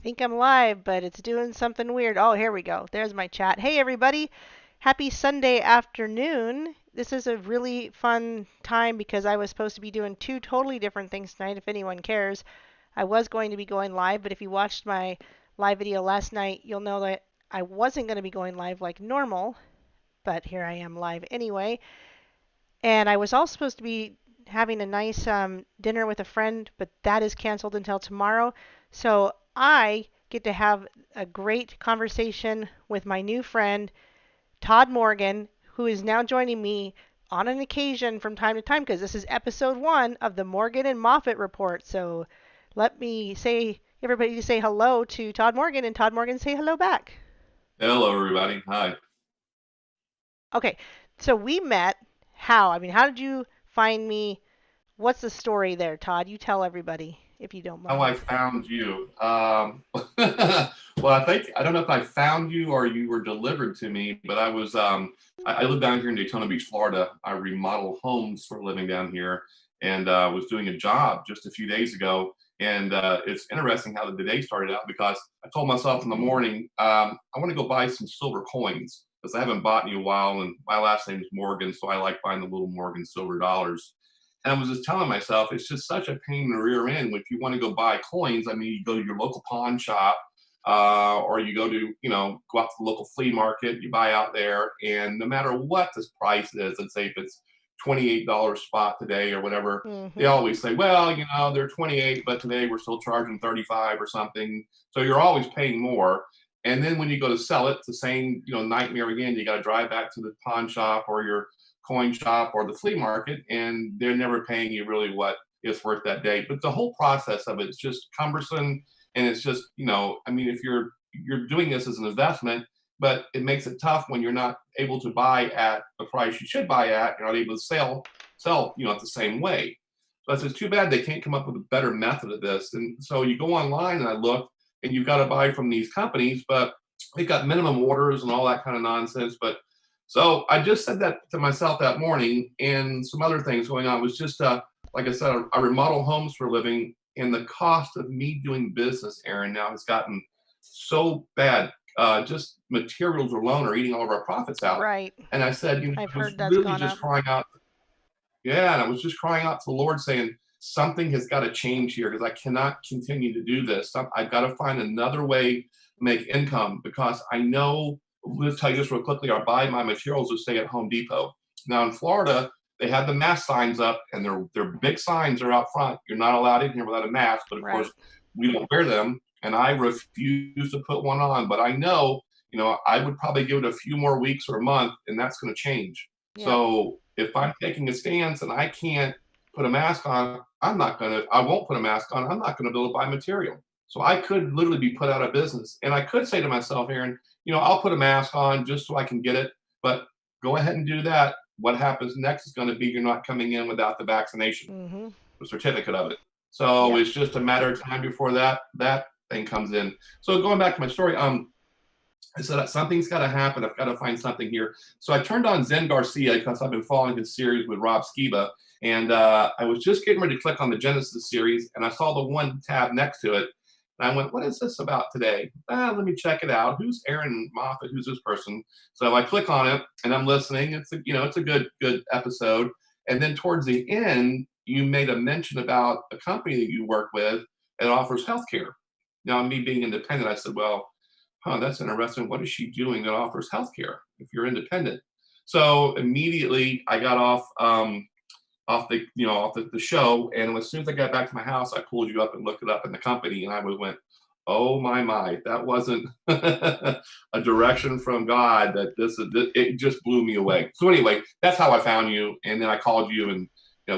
Think I'm live, but it's doing something weird. Oh, here we go. There's my chat. Hey, everybody. Happy Sunday afternoon. This is a really fun time because I was supposed to be doing two totally different things tonight, if anyone cares. I was going to be going live, but if you watched my live video last night, you'll know that I wasn't going to be going live like normal, but here I am live anyway. And I was also supposed to be having a nice dinner with a friend, but that is canceled until tomorrow. So I get to have a great conversation with my new friend, Todd Morgan, who is now joining me on an occasion from time to time because this is episode 1 of the Morgan and Moffett report. So let me say, everybody to say hello to Todd Morgan, and Todd Morgan say hello back. Hello, everybody. Hi. Okay, so we met. How? I mean, how did you find me? What's the story there, Todd? You tell everybody if you don't How I mind. found you. Well, I don't know if I found you or you were delivered to me, but I live down here in Daytona Beach, Florida. I remodel homes for a living down here, and was doing a job just a few days ago. And it's interesting how the day started out because I told myself in the morning, I want to go buy some silver coins because I haven't bought in a while, and my last name is Morgan, so I like buying the little Morgan silver dollars. And I was just telling myself, it's just such a pain in the rear end. If you want to go buy coins, I mean, you go to your local pawn shop, or you go to, go out to the local flea market, you buy out there, and no matter what this price is, let's say if it's $28 spot today or whatever, they Mm-hmm. always say, well, they're 28, but today we're still charging 35 or something. So you're always paying more. And then when you go to sell it, it's the same, nightmare again. You got to drive back to the pawn shop or your coin shop or the flea market, and they're never paying you really what it's worth that day. But the whole process of it is just cumbersome, and it's just I mean, if you're doing this as an investment, but it makes it tough when you're not able to buy at the price you should buy at. You're not able to sell at the same way. So I said, it's too bad they can't come up with a better method of this. And so you go online and I look, and you've got to buy from these companies, but they've got minimum orders and all that kind of nonsense. But so I just said that to myself that morning, and some other things going on. It was just, like I said, I remodel homes for a living, and the cost of me doing business, Aaron, now has gotten so bad. Just materials alone are eating all of our profits out. Right. And I said, I've I was heard that's really gone just up. crying out. Yeah, and I was just crying out to the Lord saying, something has got to change here because I cannot continue to do this. I've got to find another way to make income because I know, let's tell you this real quickly, I buy my materials to stay at Home Depot. Now in Florida, they have the mask signs up, and their big signs are out front. You're not allowed in here without a mask, but of course Right. we don't wear them, and I refuse to put one on. But I know, I would probably give it a few more weeks or a month, and that's going to change. Yep. So if I'm taking a stance and I can't put a mask on, I won't put a mask on. I'm not gonna be able to buy material. So I could literally be put out of business. And I could say to myself, Aaron, I'll put a mask on just so I can get it, but go ahead and do that. What happens next is going to be you're not coming in without the vaccination, Mm-hmm. the certificate of it. So Yep. it's just a matter of time before that thing comes in. So going back to my story, I said something's got to happen. I've got to find something here. So I turned on Zen Garcia because I've been following his series with Rob Skiba, and I was just getting ready to click on the Genesis series, and I saw the one tab next to it, and I went, "What is this about today? Let me check it out. Who's Aaron Moffett? Who's this person?" So I click on it, and I'm listening. It's a good episode. And then towards the end, you made a mention about a company that you work with that offers healthcare. Now, me being independent, I said, well, that's interesting. What is she doing that offers healthcare if you're independent? So immediately I got off the show, and as soon as I got back to my house, I pulled you up and looked it up in the company, and I went, oh my, that wasn't a direction from God. It just blew me away. So anyway, that's how I found you, and then I called you, and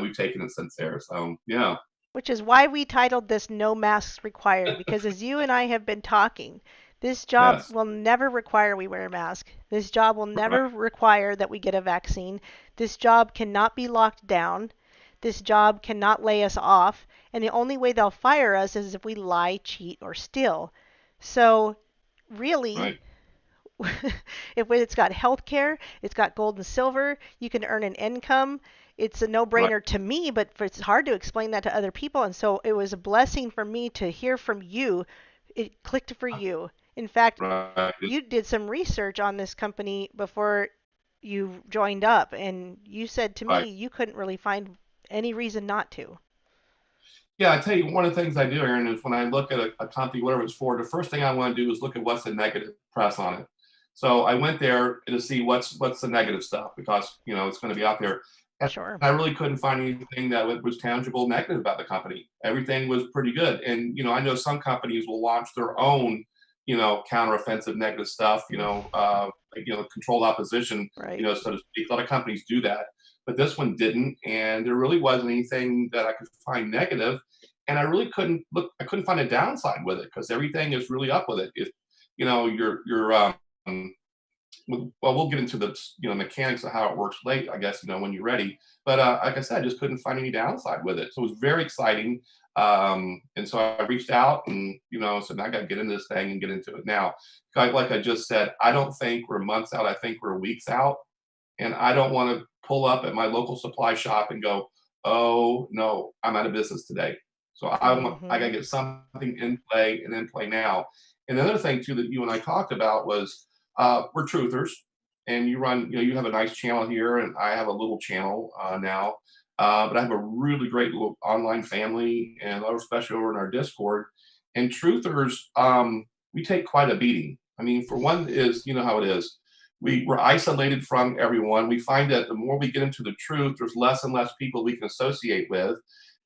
we've taken it since there. So yeah, Which is why we titled this No Masks Required, because as you and I have been talking, this job yes, will never require we wear a mask. This job will right, never require that we get a vaccine. This job cannot be locked down. This job cannot lay us off. And the only way they'll fire us is if we lie, cheat, or steal. So, really, right, if it's got health care, it's got gold and silver, you can earn an income. It's a right. no-brainer to me, but it's hard to explain that to other people. And so it was a blessing for me to hear from you it clicked for you. In fact, right, you did some research on this company before you joined up, and you said to right. me you couldn't really find any reason not to. Yeah, I tell you, one of the things I do, Aaron, is when I look at a company, whatever it's for, the first thing I want to do is look at what's the negative press on it. So I went there to see what's the negative stuff because it's going to be out there, and Sure. I really couldn't find anything that was tangible negative about the company. Everything was pretty good, and I know some companies will launch their own counteroffensive negative stuff, like, controlled opposition, Right. so to speak. A lot of companies do that, but this one didn't, and there really wasn't anything that I could find negative, and I really couldn't look. I couldn't find a downside with it because everything is really up with it. If you're well, we'll get into the mechanics of how it works late, I guess, when you're ready. But like I said, I just couldn't find any downside with it, so it was very exciting. And so I reached out and said, I got to get into this thing and get into it now. Like I just said, I don't think we're months out. I think we're weeks out, and I don't want to pull up at my local supply shop and go, "Oh no, I'm out of business today." So I got to Mhm. get something in play and in play now. And the other thing too that you and I talked about was we're truthers, and you have a nice channel here, and I have a little channel now. But I have a really great little online family, and especially over in our Discord. And truthers, we take quite a beating. I mean, for one, is how it is. We're isolated from everyone. We find that the more we get into the truth, there's less and less people we can associate with,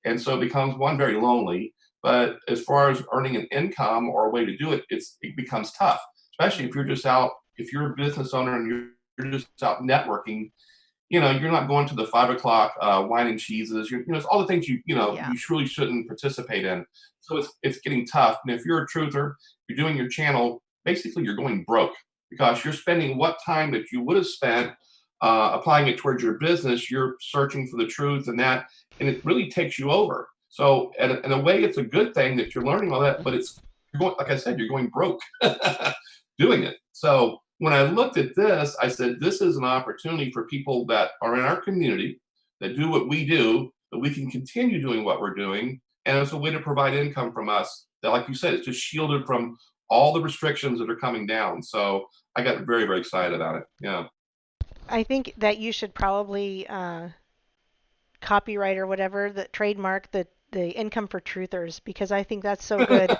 and so it becomes one very lonely. But as far as earning an income or a way to do it, it becomes tough, especially if you're Mhm. just out, if you're a business owner and you're just out networking. You're not going to the 5 o'clock wine and cheeses. It's all the things Yeah. you truly shouldn't participate in. So it's getting tough. And if you're a truther, you're doing your channel. Basically, you're going broke because you're spending what time that you would have spent applying it towards your business. You're searching for the truth and that, and it really takes you over. So in a way, it's a good thing that you're learning all that, but you're going, like I said, you're going broke doing it. So when I looked at this, I said, this is an opportunity for people that are in our community that do what we do, that we can continue doing what we're doing. And it's a way to provide income from us that, like you said, it's just shielded from all the restrictions that are coming down. So I got very, very excited about it. Yeah. I think that you should probably copyright or whatever the trademark the income for truthers because I think that's so good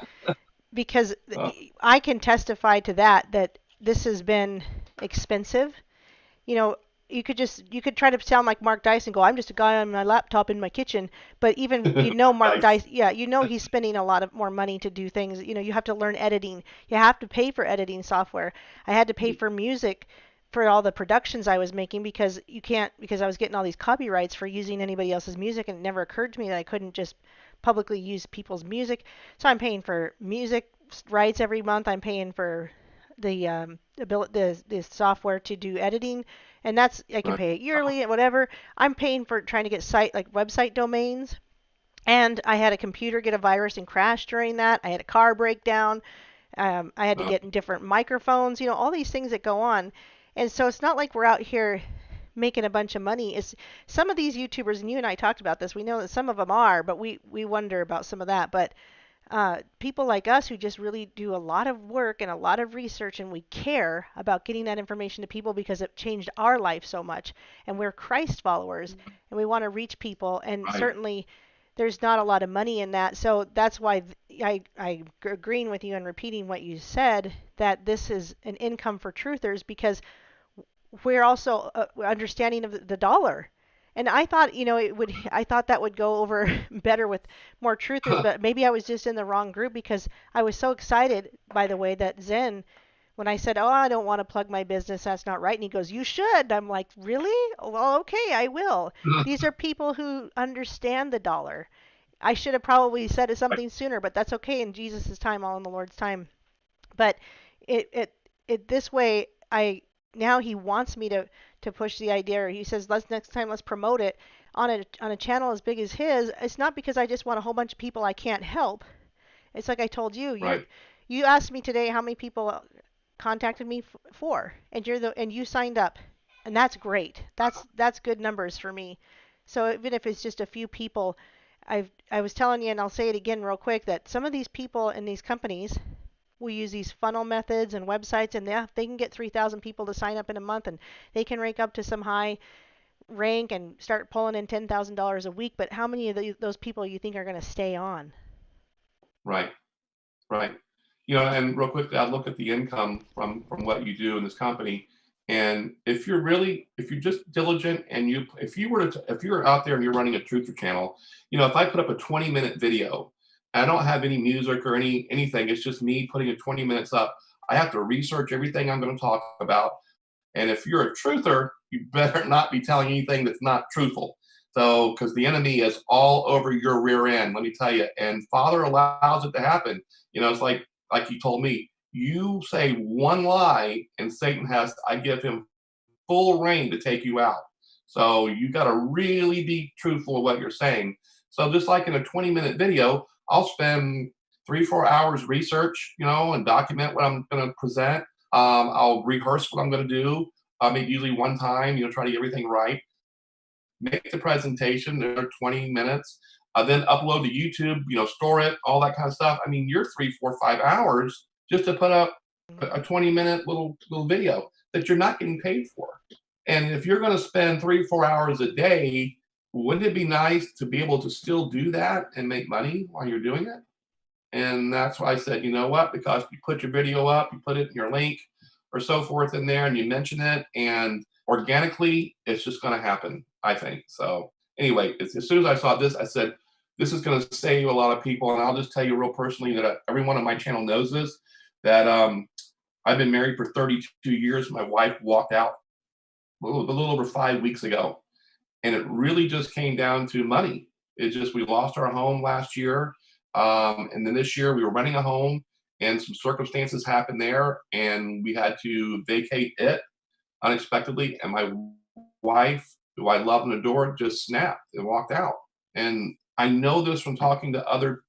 because uh, I can testify to that this has been expensive. You know, you could try to sound like Mark Dyson, go, I'm just a guy on my laptop in my kitchen, but even Mark nice. Dyson, yeah, he's spending a lot of more money to do things. You have to learn editing. You have to pay for editing software. I had to pay for music for all the productions I was making because you can't because I was getting all these copyrights for using anybody else's music, and it never occurred to me that I couldn't just publicly use people's music. So I'm paying for music rights every month. I'm paying for the software to do editing, and that's I can Right. pay it yearly and whatever. I'm paying for trying to get website domains, and I had a computer get a virus and crash during that. I had a car breakdown. I had to Uh, get different microphones. All these things that go on, and so it's not like we're out here making a bunch of money. It's some of these YouTubers, and you and I talked about this. We know that some of them are, but we wonder about some of that. But people like us who just really do a lot of work and a lot of research and we care about getting that information to people because it changed our life so much and we're Christ followers and we want to reach people and right. certainly there's not a lot of money in that, so that's why I agreeing with you and repeating what you said that this is an income for truthers because we're also understanding of the dollar. And I thought, I thought that would go over better with more truthers, but maybe I was just in the wrong group because I was so excited, by the way, that Zen, when I said, oh, I don't want to plug my business, that's not right. And he goes, you should. I'm like, really? Well, okay, I will. These are people who understand the dollar. I should have probably said Right. something sooner, but that's okay in Jesus' time, all in the Lord's time. But it it this way I now he wants me to push the idea. Or he says let's next time let's promote it on a channel as big as his. It's not because I just want a whole bunch of people I can't help. It's like I told you. Right. You asked me today how many people contacted me for, and you signed up, and that's great. That's good numbers for me. So even if it's just a few people, I was telling you, and I'll say it again real quick, that some of these people in these companies will use these funnel methods and websites, and they can get 3,000 people to sign up in a month, and they can rank up to some high rank and start pulling in $10,000 a week. But how many of those people you think are going to stay on? Right. Right. And real quickly, I look at the income from what you do in this company, and if you're just diligent, and if you're out there and you're running a truther channel, if I put up a 20-minute video, and I don't have any music or anything, it's just me putting it 20 minutes up. I have to research everything I'm going to talk about, and if you're a truther, you better not be telling anything that's not truthful. So, because the enemy is all over your rear end, let me tell you, and Father allows it to happen. It's like you told me, you say one lie, and I give him full reign to take you out. So you got to really be truthful with what you're saying. So just like in a 20-minute video, I'll spend 3-4 hours research, and document what I'm going to present. I'll rehearse what I'm going to do. Maybe usually one time, try to get everything right. Make the presentation. They're 20 minutes. Then upload to YouTube. Store it, all that kind of stuff. I mean, you're 3, 4, 5 hours just to put up a 20-minute little video that you're not getting paid for. And if you're going to spend 3, 4 hours a day, wouldn't it be nice to be able to still do that and make money while you're doing it? And that's why I said, you know what? Because you put your video up, you put it in your link or so forth in there, and you mention it, and organically, it's just going to happen, I think. So anyway, as soon as I saw this, I said, this is going to save a lot of people. And I'll just tell you real personally that everyone on my channel knows this, that I've been married for 32 years. My wife walked out a little over 5 weeks ago. And it really just came down to money. We lost our home last year. And then this year we were renting a home, and some circumstances happened there, and we had to vacate it unexpectedly. And my wife, who I love and adore, just snapped and walked out. And I know this from talking to other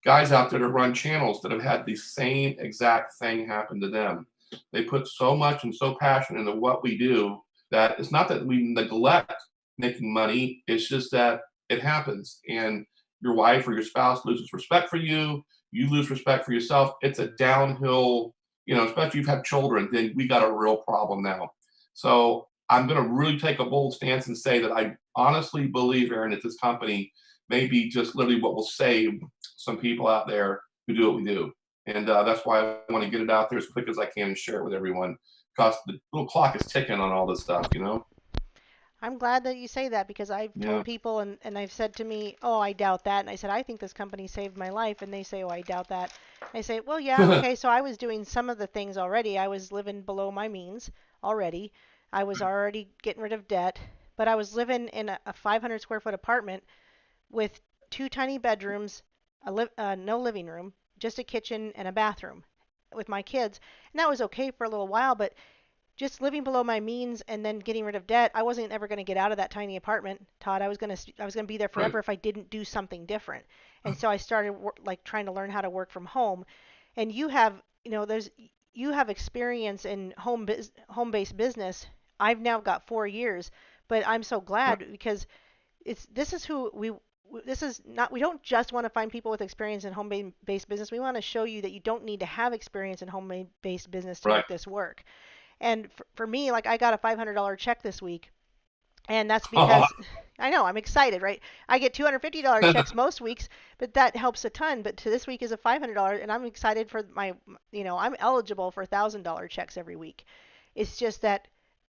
guys out there that run channels that have had the same exact thing happen to them. They put so much and so passion into what we do that it's not that we neglect making money. It's just that it happens, and your wife or your spouse loses respect for you. You lose respect for yourself. It's a downhill, especially if you've had children, then we got a real problem now. So I'm going to really take a bold stance and say that I honestly believe, Aaron, that this company may be just literally what will save some people out there who do what we do. And that's why I want to get it out there as quick as I can and share it with everyone, because the little clock is ticking on all this stuff. I'm glad that you say that, because I've Yeah. told people, and they've said to me, "Oh, I doubt that." And I said, "I think this company saved my life." And they say, "Oh, I doubt that." I say, "Well, yeah, okay, so I was doing some of the things already. I was living below my means already. I was already getting rid of debt, but I was living in a 500 square foot apartment with two tiny bedrooms, no living room, just a kitchen and a bathroom with my kids. And that was okay for a little while, but just living below my means and then getting rid of debt, I wasn't ever going to get out of that tiny apartment, Todd. I was going to be there Right. forever if I didn't do something different. And so I started like trying to learn how to work from home. And you have experience in home-based business. I've now got 4 years, but I'm so Right. glad, because this is who we this is not we don't just want to find people with experience in home-based business. We want to show you that you don't need to have experience in home-based business to Right. make this work. And for me, like, I got a $500 check this week, and that's because I know I'm excited, right? I get $250 checks most weeks, but that helps a ton. But to this week is a $500, and I'm excited for I'm eligible for $1,000 checks every week. It's just that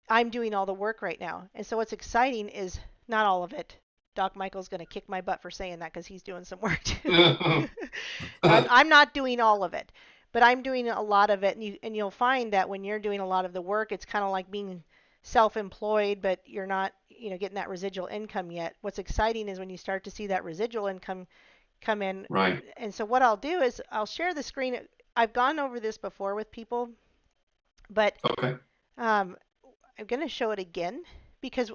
I'm doing all the work right now, and so what's exciting is not all of it. Doc Michael's going to kick my butt for saying that, because he's doing some work too. So I'm not doing all of it, but I'm doing a lot of it, and you'll find that when you're doing a lot of the work, it's kind of like being self-employed, but you're not, getting that residual income yet. What's exciting is when you start to see that residual income come in. Right. And so what I'll do is I'll share the screen. I've gone over this before with people, but Okay. um, I'm going to show it again, because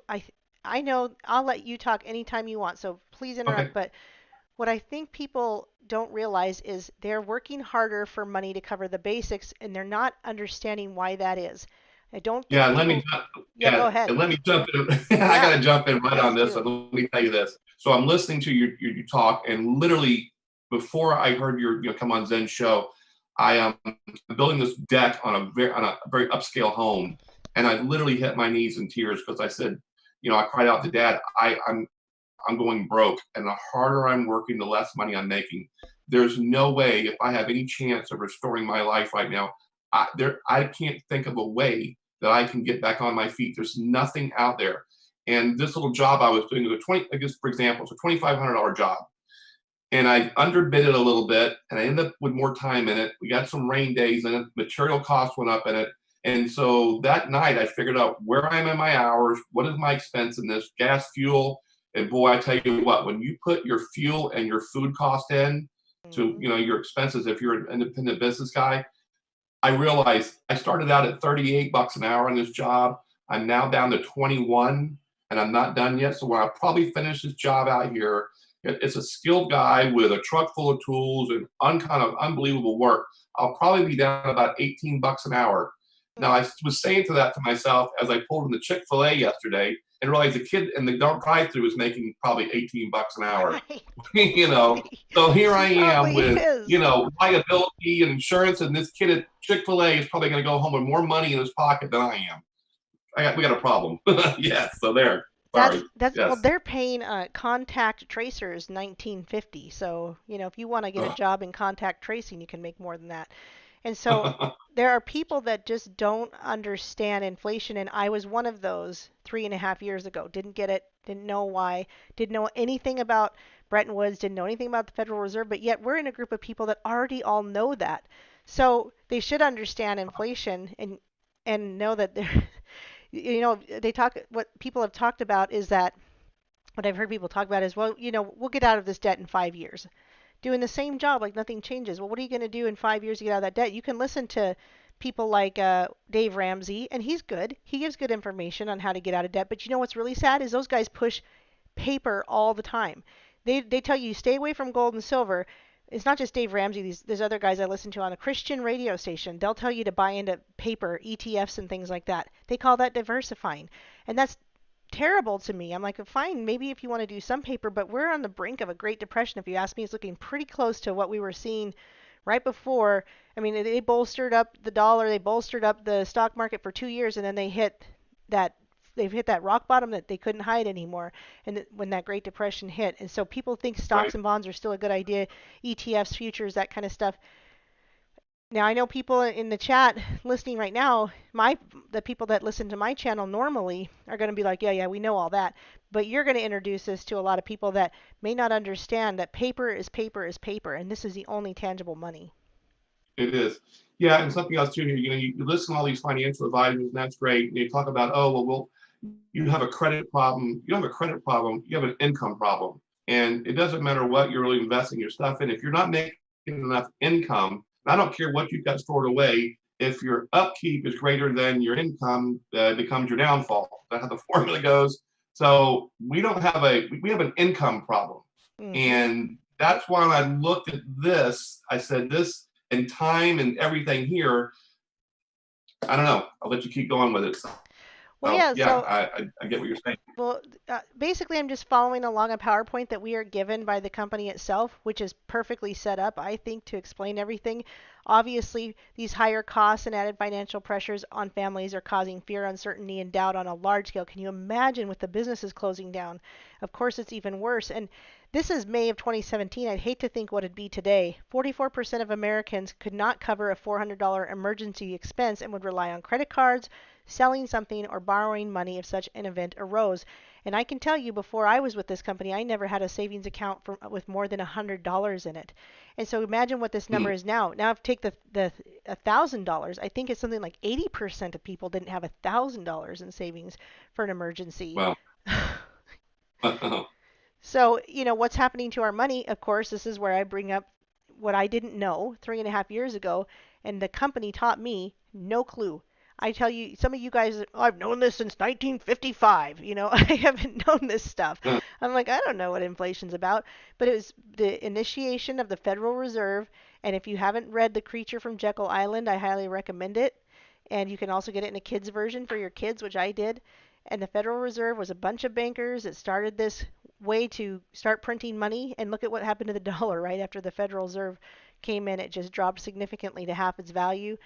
I know I'll let you talk anytime you want, so please Okay. interrupt. But what I think people don't realize is they're working harder for money to cover the basics, and they're not understanding why that is. I don't Yeah. think Let me. people. Yeah, go ahead. And let me jump in. I got Yeah, to jump in right please on this. do. And let me tell you this. So I'm listening to you talk, and literally before I heard your come on Zen show, I am building this deck on a very upscale home, and I literally hit my knees in tears because I said, I cried out to Dad, I'm going broke, and the harder I'm working, the less money I'm making. There's no way if I have any chance of restoring my life right now, I can't think of a way that I can get back on my feet. There's nothing out there. And this little job I was doing was I guess for example, it's a $2,500 job, and I underbid it a little bit, and I ended up with more time in it. We got some rain days in it. Material costs went up in it. And so that night I figured out where I'm in my hours, what is my expense in this, gas, fuel. And boy, I tell you what, when you put your fuel and your food cost in to, Hmm. your expenses, if you're an independent business guy, I realized I started out at 38 bucks an hour on this job. I'm now down to 21, and I'm not done yet. So when I probably finish this job out here, it's a skilled guy with a truck full of tools and kind of unbelievable work. I'll probably be down about 18 bucks an hour. Now I was saying to myself as I pulled in the Chick-fil-A yesterday and realized the kid in the drive-through was making probably 18 bucks an hour. Right. you know, so here I He am probably with, is. liability and insurance, and this kid at Chick-fil-A is probably going to go home with more money in his pocket than I am. We got a problem. Yes. So there. Sorry. That's well, Yes. they're paying contact tracers 1950. So, if you want to get a Ugh. job in contact tracing, you can make more than that. And so there are people that just don't understand inflation, and I was one of those 3.5 years ago. Didn't get it, didn't know why, didn't know anything about Bretton Woods, didn't know anything about the Federal Reserve, but yet we're in a group of people that already all know that. So they should understand inflation and know that they're they talk what people have talked about is that what I've heard people talk about is, well, we'll get out of this debt in 5 years doing the same job like nothing changes. Well, what are you going to do in 5 years to get out of that debt? You can listen to people like Dave Ramsey, and he's good. He gives good information on how to get out of debt. But you know what's really sad is those guys push paper all the time. They tell you stay away from gold and silver. It's not just Dave Ramsey. There's other guys I listen to on a Christian radio station. They'll tell you to buy into paper, ETFs, and things like that. They call that diversifying, and that's terrible to me. I'm like, fine, maybe if you want to do some paper, but we're on the brink of a Great Depression. If you ask me, it's looking pretty close to what we were seeing right before. I mean, they bolstered up the dollar, they bolstered up the stock market for 2 years, and then that they've hit that rock bottom that they couldn't hide anymore. And when that Great Depression hit, and so people think stocks Right. and bonds are still a good idea, ETFs, futures, that kind of stuff. Now I know people in the chat listening right now, the people that listen to my channel normally are going to be like, yeah, yeah, we know all that. But you're going to introduce this to a lot of people that may not understand that paper is paper is paper, and this is the only tangible money. It is. Yeah, and something else too. You listen to all these financial advisors, and that's great. And you talk about, oh well, you have a credit problem. You have a credit problem. You have an income problem, and it doesn't matter what you're really investing your stuff in. If you're not making enough income, I don't care what you've got stored away. If your upkeep is greater than your income, it becomes your downfall. That's how the formula goes. So we have an income problem, Hmm. and that's why when I looked at this, I said this and time and everything here. I don't know. I'll let you keep going with it. Well, So yeah, yeah, so I get what you're saying. well, basically, I'm just following along a PowerPoint that we are given by the company itself, which is perfectly set up, I think, to explain everything. Obviously, these higher costs and added financial pressures on families are causing fear, uncertainty, and doubt on a large scale. Can you imagine with the businesses closing down? Of course, it's even worse. And this is May of 2017. I'd hate to think what it'd be today. 44% of Americans could not cover a $400 emergency expense and would rely on credit cards, selling something, or borrowing money if such an event arose. And I can tell you, before I was with this company, I never had a savings account with more than $100 in it. And so imagine what this number Hmm. is now. Now, if you take the $1,000, I think it's something like 80% of people didn't have $1,000 in savings for an emergency. Well, So, what's happening to our money? Of course, this is where I bring up what I didn't know 3.5 years ago, and the company taught me no clue. I tell you, some of you guys, oh, I've known this since 1955. I haven't known this stuff. I'm like, I don't know what inflation's about. But it was the initiation of the Federal Reserve. And if you haven't read The Creature from Jekyll Island, I highly recommend it. And you can also get it in a kid's version for your kids, which I did. And the Federal Reserve was a bunch of bankers that started this way to start printing money. And look at what happened to the dollar right after the Federal Reserve came in. It just dropped significantly to half its value.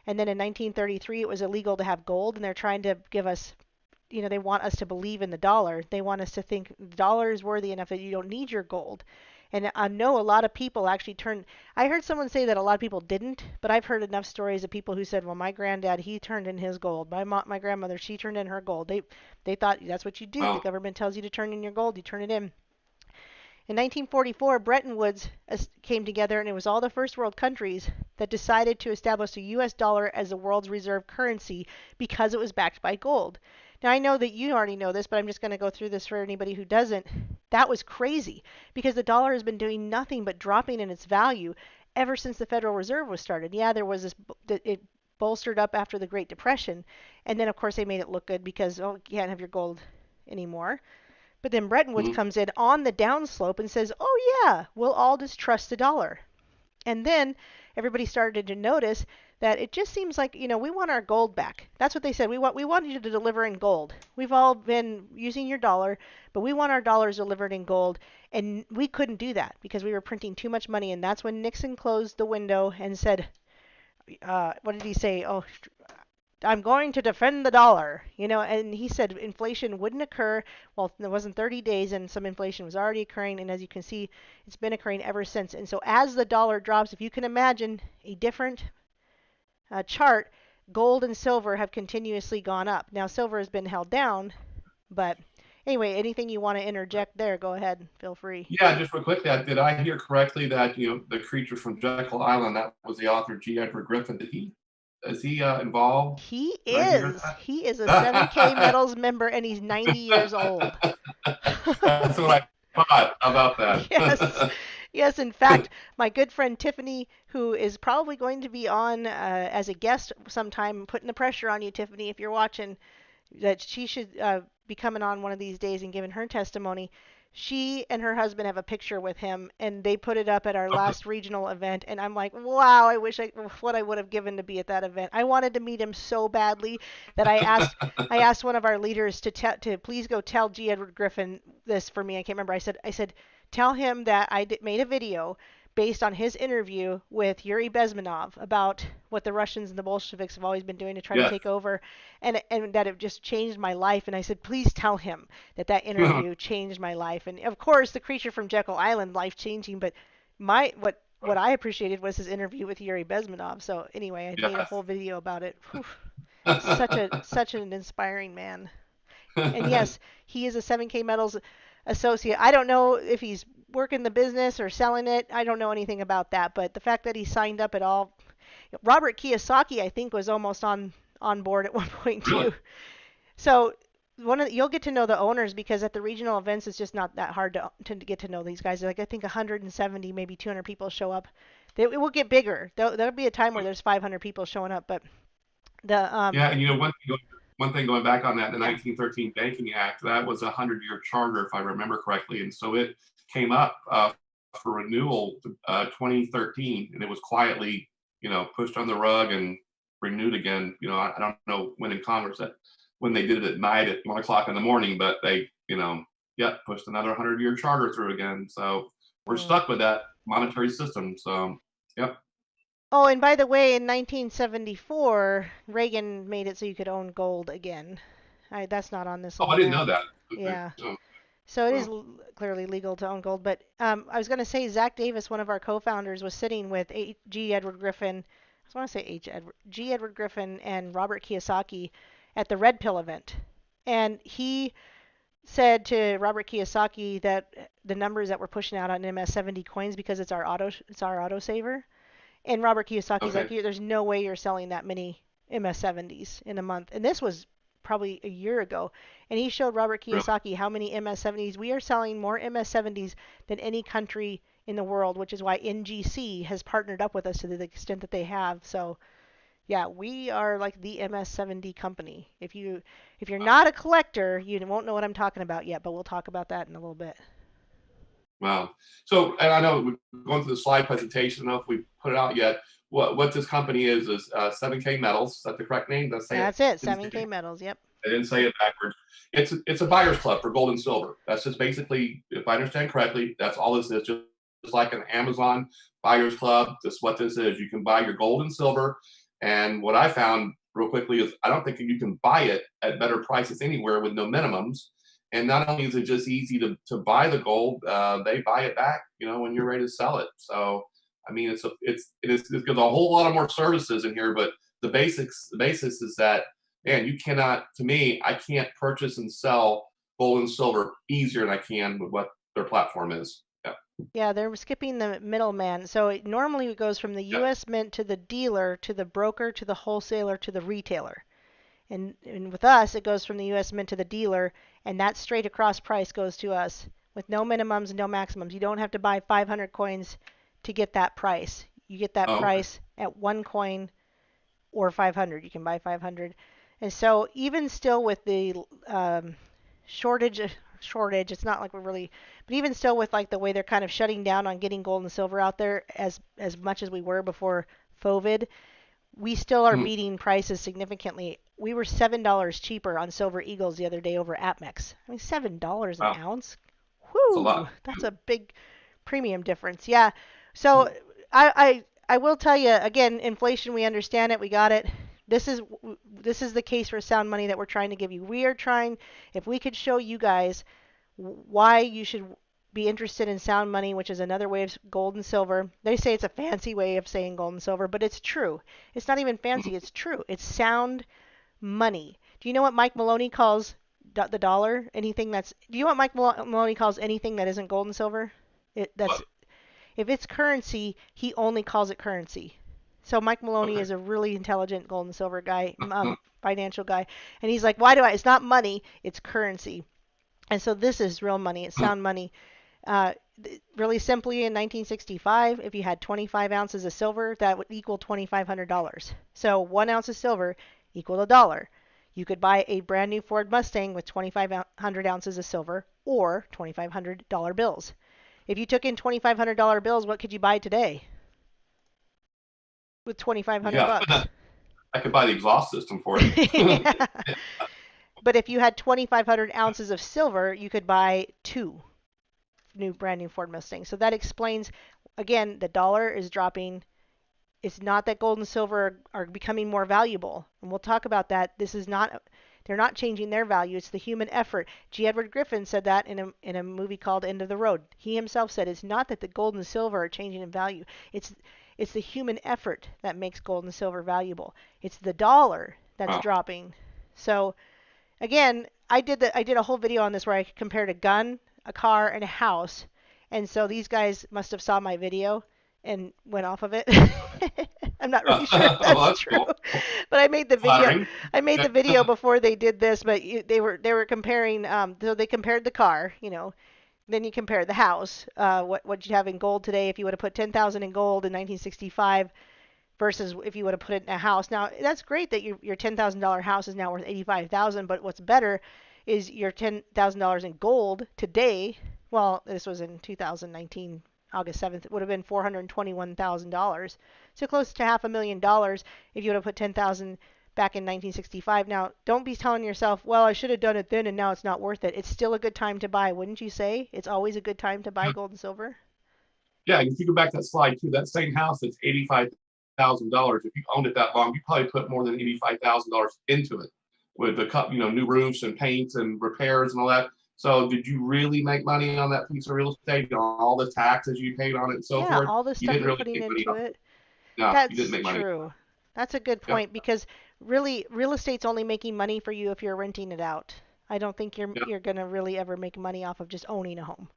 And then in 1933, it was illegal to have gold, and they're trying to give us, they want us to believe in the dollar. They want us to think the dollar is worthy enough that you don't need your gold. And I know a lot of people actually turned. I heard someone say that a lot of people didn't, but I've heard enough stories of people who said, "Well, my granddad, he turned in his gold. My grandmother, she turned in her gold. They thought that's what you do. The Well, government tells you to turn in your gold, you turn it in." In 1944, Bretton Woods came together, and it was all the first world countries that decided to establish the U.S. dollar as the world's reserve currency because it was backed by gold. Now, I know that you already know this, but I'm just going to go through this for anybody who doesn't. That was crazy because the dollar has been doing nothing but dropping in its value ever since the Federal Reserve was started. Yeah, there was it bolstered up after the Great Depression, and then of course they made it look good because, oh, you can't have your gold anymore. But then Bretton Woods mhm. comes in on the downslope and says, "Oh yeah, we'll all just trust the dollar." And then everybody started to notice that it just seems like, we want our gold back. That's what they said. We want you to deliver in gold. We've all been using your dollar, but we want our dollars delivered in gold. And we couldn't do that because we were printing too much money. And that's when Nixon closed the window and said, what did he say? Oh, I'm going to defend the dollar, and he said inflation wouldn't occur. Well, it wasn't 30 days, and some inflation was already occurring, and as you can see, it's been occurring ever since. And so as the dollar drops, if you can imagine a different chart, gold and silver have continuously gone up. Now, silver has been held down, but anyway, anything you want to interject there, go ahead, feel free. Yeah, just real quickly, did I hear correctly that the creature from Jekyll Island, that was the author G. Edward Griffin? Is he involved? He Did I hear is. He is a 7K that? Metals member, and he's 90 years old. That's what I thought about Yes. that. Yes, in fact, my good friend Tiffany, who is probably going to be on as a guest sometime, putting the pressure on you, Tiffany, if you're watching, that she should be coming on one of these days and giving her testimony. She and her husband have a picture with him, and they put it up at our last regional event. And I'm like, wow, I wish what I would have given to be at that event. I wanted to meet him so badly that I asked one of our leaders to please go tell G. Edward Griffin this for me. I can't remember. I said tell him that made a video based on his interview with Yuri Bezmenov about what the Russians and the Bolsheviks have always been doing to try to Yes. take over, and that it just changed my life. And I said, please tell him that interview changed my life. And of course, the creature from Jekyll Island, life changing. But what I appreciated was his interview with Yuri Bezmenov. So anyway, I made a Yes. whole video about it. Whew. Such an inspiring man. And yes, he is a 7K Metals associate. I don't know if he's working the business or selling it. I don't know anything about that, but the fact that he signed up at all. Robert Kiyosaki, I think, was almost on board at one point Really? too. So you'll get to know the owners because at the regional events it's just not that hard to get to know these guys. Like I think 170, maybe 200 people show up. It will get bigger. There'll be a time where there's 500 people showing up, but the Yeah, and one thing going back on that, the yeah. 1913 Banking Act, that was a 100-year charter, if I remember correctly, and so it came up for renewal 2013, and it was quietly, pushed on the rug and renewed again. I don't know when in Congress when they did it at night at 1 o'clock in the morning, but they, pushed another 100-year charter through again. So we're Mm. stuck with that monetary system. So, yep. Oh, and by the way, in 1974, Reagan made it so you could own gold again. That's not on this Oh, little I didn't map. know that. Okay. Yeah. Oh, So it is well, clearly legal to own gold. But I was going to say Zach Davis, one of our co-founders, was sitting with G. Edward Griffin. I want to say G. Edward Griffin and Robert Kiyosaki at the Red Pill event. And he said to Robert Kiyosaki that the numbers that we're pushing out on MS-70 coins because it's our auto saver. And Robert Kiyosaki's like, okay. there's no way you're selling that many MS-70s in a month. And this was probably a year ago. And he showed Robert Really? Kiyosaki how many MS-70s. We are selling more MS-70s than any country in the world, which is why NGC has partnered up with us to the extent that they have. So yeah, we are like the MS-70 company. If you're not a collector, you won't know what I'm talking about yet, but we'll talk about that in a little bit. Wow. So, and I know we're going through the slide presentation. I don't know if we put it out yet. What this company is 7K Metals. Is that the correct name? Did I say it? That's it, Didn't say 7K Metals. Yep. I didn't say it backwards. It's a buyer's club for gold and silver. That's just basically, if I understand correctly, that's all this is. Just like an Amazon buyer's club. That's what this is. You can buy your gold and silver. And what I found real quickly is I don't think you can buy it at better prices anywhere with no minimums. And not only is it just easy to buy the gold, they buy it back, when you're ready to sell it. So I mean, it's there's a whole lot of more services in here, but the basis is that, man, you cannot, to me, I can't purchase and sell gold and silver easier than I can with what their platform is. Yeah. Yeah, they're skipping the middleman. So it normally goes from the Yeah. U.S. Mint to the dealer to the broker to the wholesaler to the retailer. And with us, it goes from the U.S. Mint to the dealer, and that straight across price goes to us with no minimums and no maximums. You don't have to buy 500 coins to get that price. You get that Oh, okay. price at one coin or 500. You can buy 500. And so even still with the shortage, it's not like we're really, but even still with like the way they're kind of shutting down on getting gold and silver out there as much as we were before COVID, we still are Hmm. beating prices significantly. We were $7 cheaper on Silver Eagles the other day over APMEX. I mean, $7 an Wow, ounce. that's a Whoo, lot. that's a big premium difference. Yeah. So I will tell you again, inflation. We understand it. We got it. This is this is the case for sound money that we're trying to give you. We are trying. If we could show you guys why you should be interested in sound money, which is another way of gold and silver. They say it's a fancy way of saying gold and silver, but it's true. It's not even fancy, it's true. It's sound money. Do you know what Mike Maloney calls the dollar? Do you know what Mike Maloney calls anything that isn't gold and silver? That's But if it's currency, he only calls it currency. So Mike Maloney okay. is a really intelligent gold and silver guy, financial guy, and he's like, why do I? It's not money, it's currency. And so this is real money. It's sound money. Uh, really simply, in 1965, if you had 25 ounces of silver, that would equal $2,500. So 1 ounce of silver equaled a dollar. You could buy a brand new Ford Mustang with 2,500 ounces of silver or $2,500 bills. If you took in $2,500 bills, what could you buy today with 2,500 Yeah, bucks? I could buy the exhaust system for it. Yeah. But if you had 2,500 ounces of silver, you could buy two brand new Ford Mustang. So that explains again the dollar is dropping. It's not that gold and silver are becoming more valuable, and we'll talk about that. This is not they're not changing their value. It's the human effort. G. Edward Griffin said that in a movie called End of the Road. He himself said it's not that the gold and silver are changing in value. It's the human effort that makes gold and silver valuable. It's the dollar that's Wow. dropping. So again, I did a whole video on this where I compared a gun, a car, and a house. And so these guys must have saw my video and went off of it. I'm not really sure if Well, that's that's true, cool. but I made the video. Flattering. I made Yeah. the video before they did this, but they were comparing. So they compared the car, then you compare the house. What you have in gold today if you would have put 10,000 in gold in 1965 versus if you would have put it in a house. Now, that's great that your $10,000 house is now worth 85,000, but what's better is your $10,000 in gold today. Well, this was in 2019, August 7th. It would have been $421,000. So close to half $1,000,000 if you would have put 10,000 back in 1965. Now, don't be telling yourself, "Well, I should have done it then and now it's not worth it." It's still a good time to buy, wouldn't you say? It's always a good time to buy gold and silver. Yeah, if you go back to that slide too, that same house that's $85,000. If you owned it that long, you probably put more than $85,000 into it with the new roofs and paints and repairs and all that. So, did you really make money on that piece of real estate? On all the taxes you paid on it and so Yeah, forth? all the You stuff didn't you're really putting make money into on it. it. No, you didn't That's make money. true. That's a good Yep. point because really real estate's only making money for you if you're renting it out. I don't think Yep. you're going to really ever make money off of just owning a home.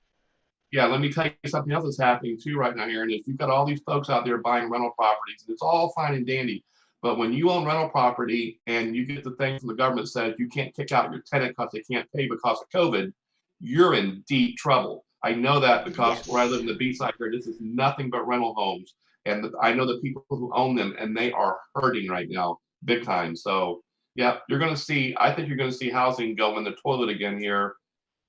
Yeah, let me tell you something else that's happening too right now, Aaron. Is you've got all these folks out there buying rental properties, and it's all fine and dandy. But when you own rental property and you get the thing from the government that says you can't kick out your tenant because they can't pay because of COVID, you're in deep trouble. I know that because where I live Yes. in the B-side here, this is nothing but rental homes. And I know the people who own them, and they are hurting right now, big time. So, yeah, I think you're going to see housing go in the toilet again here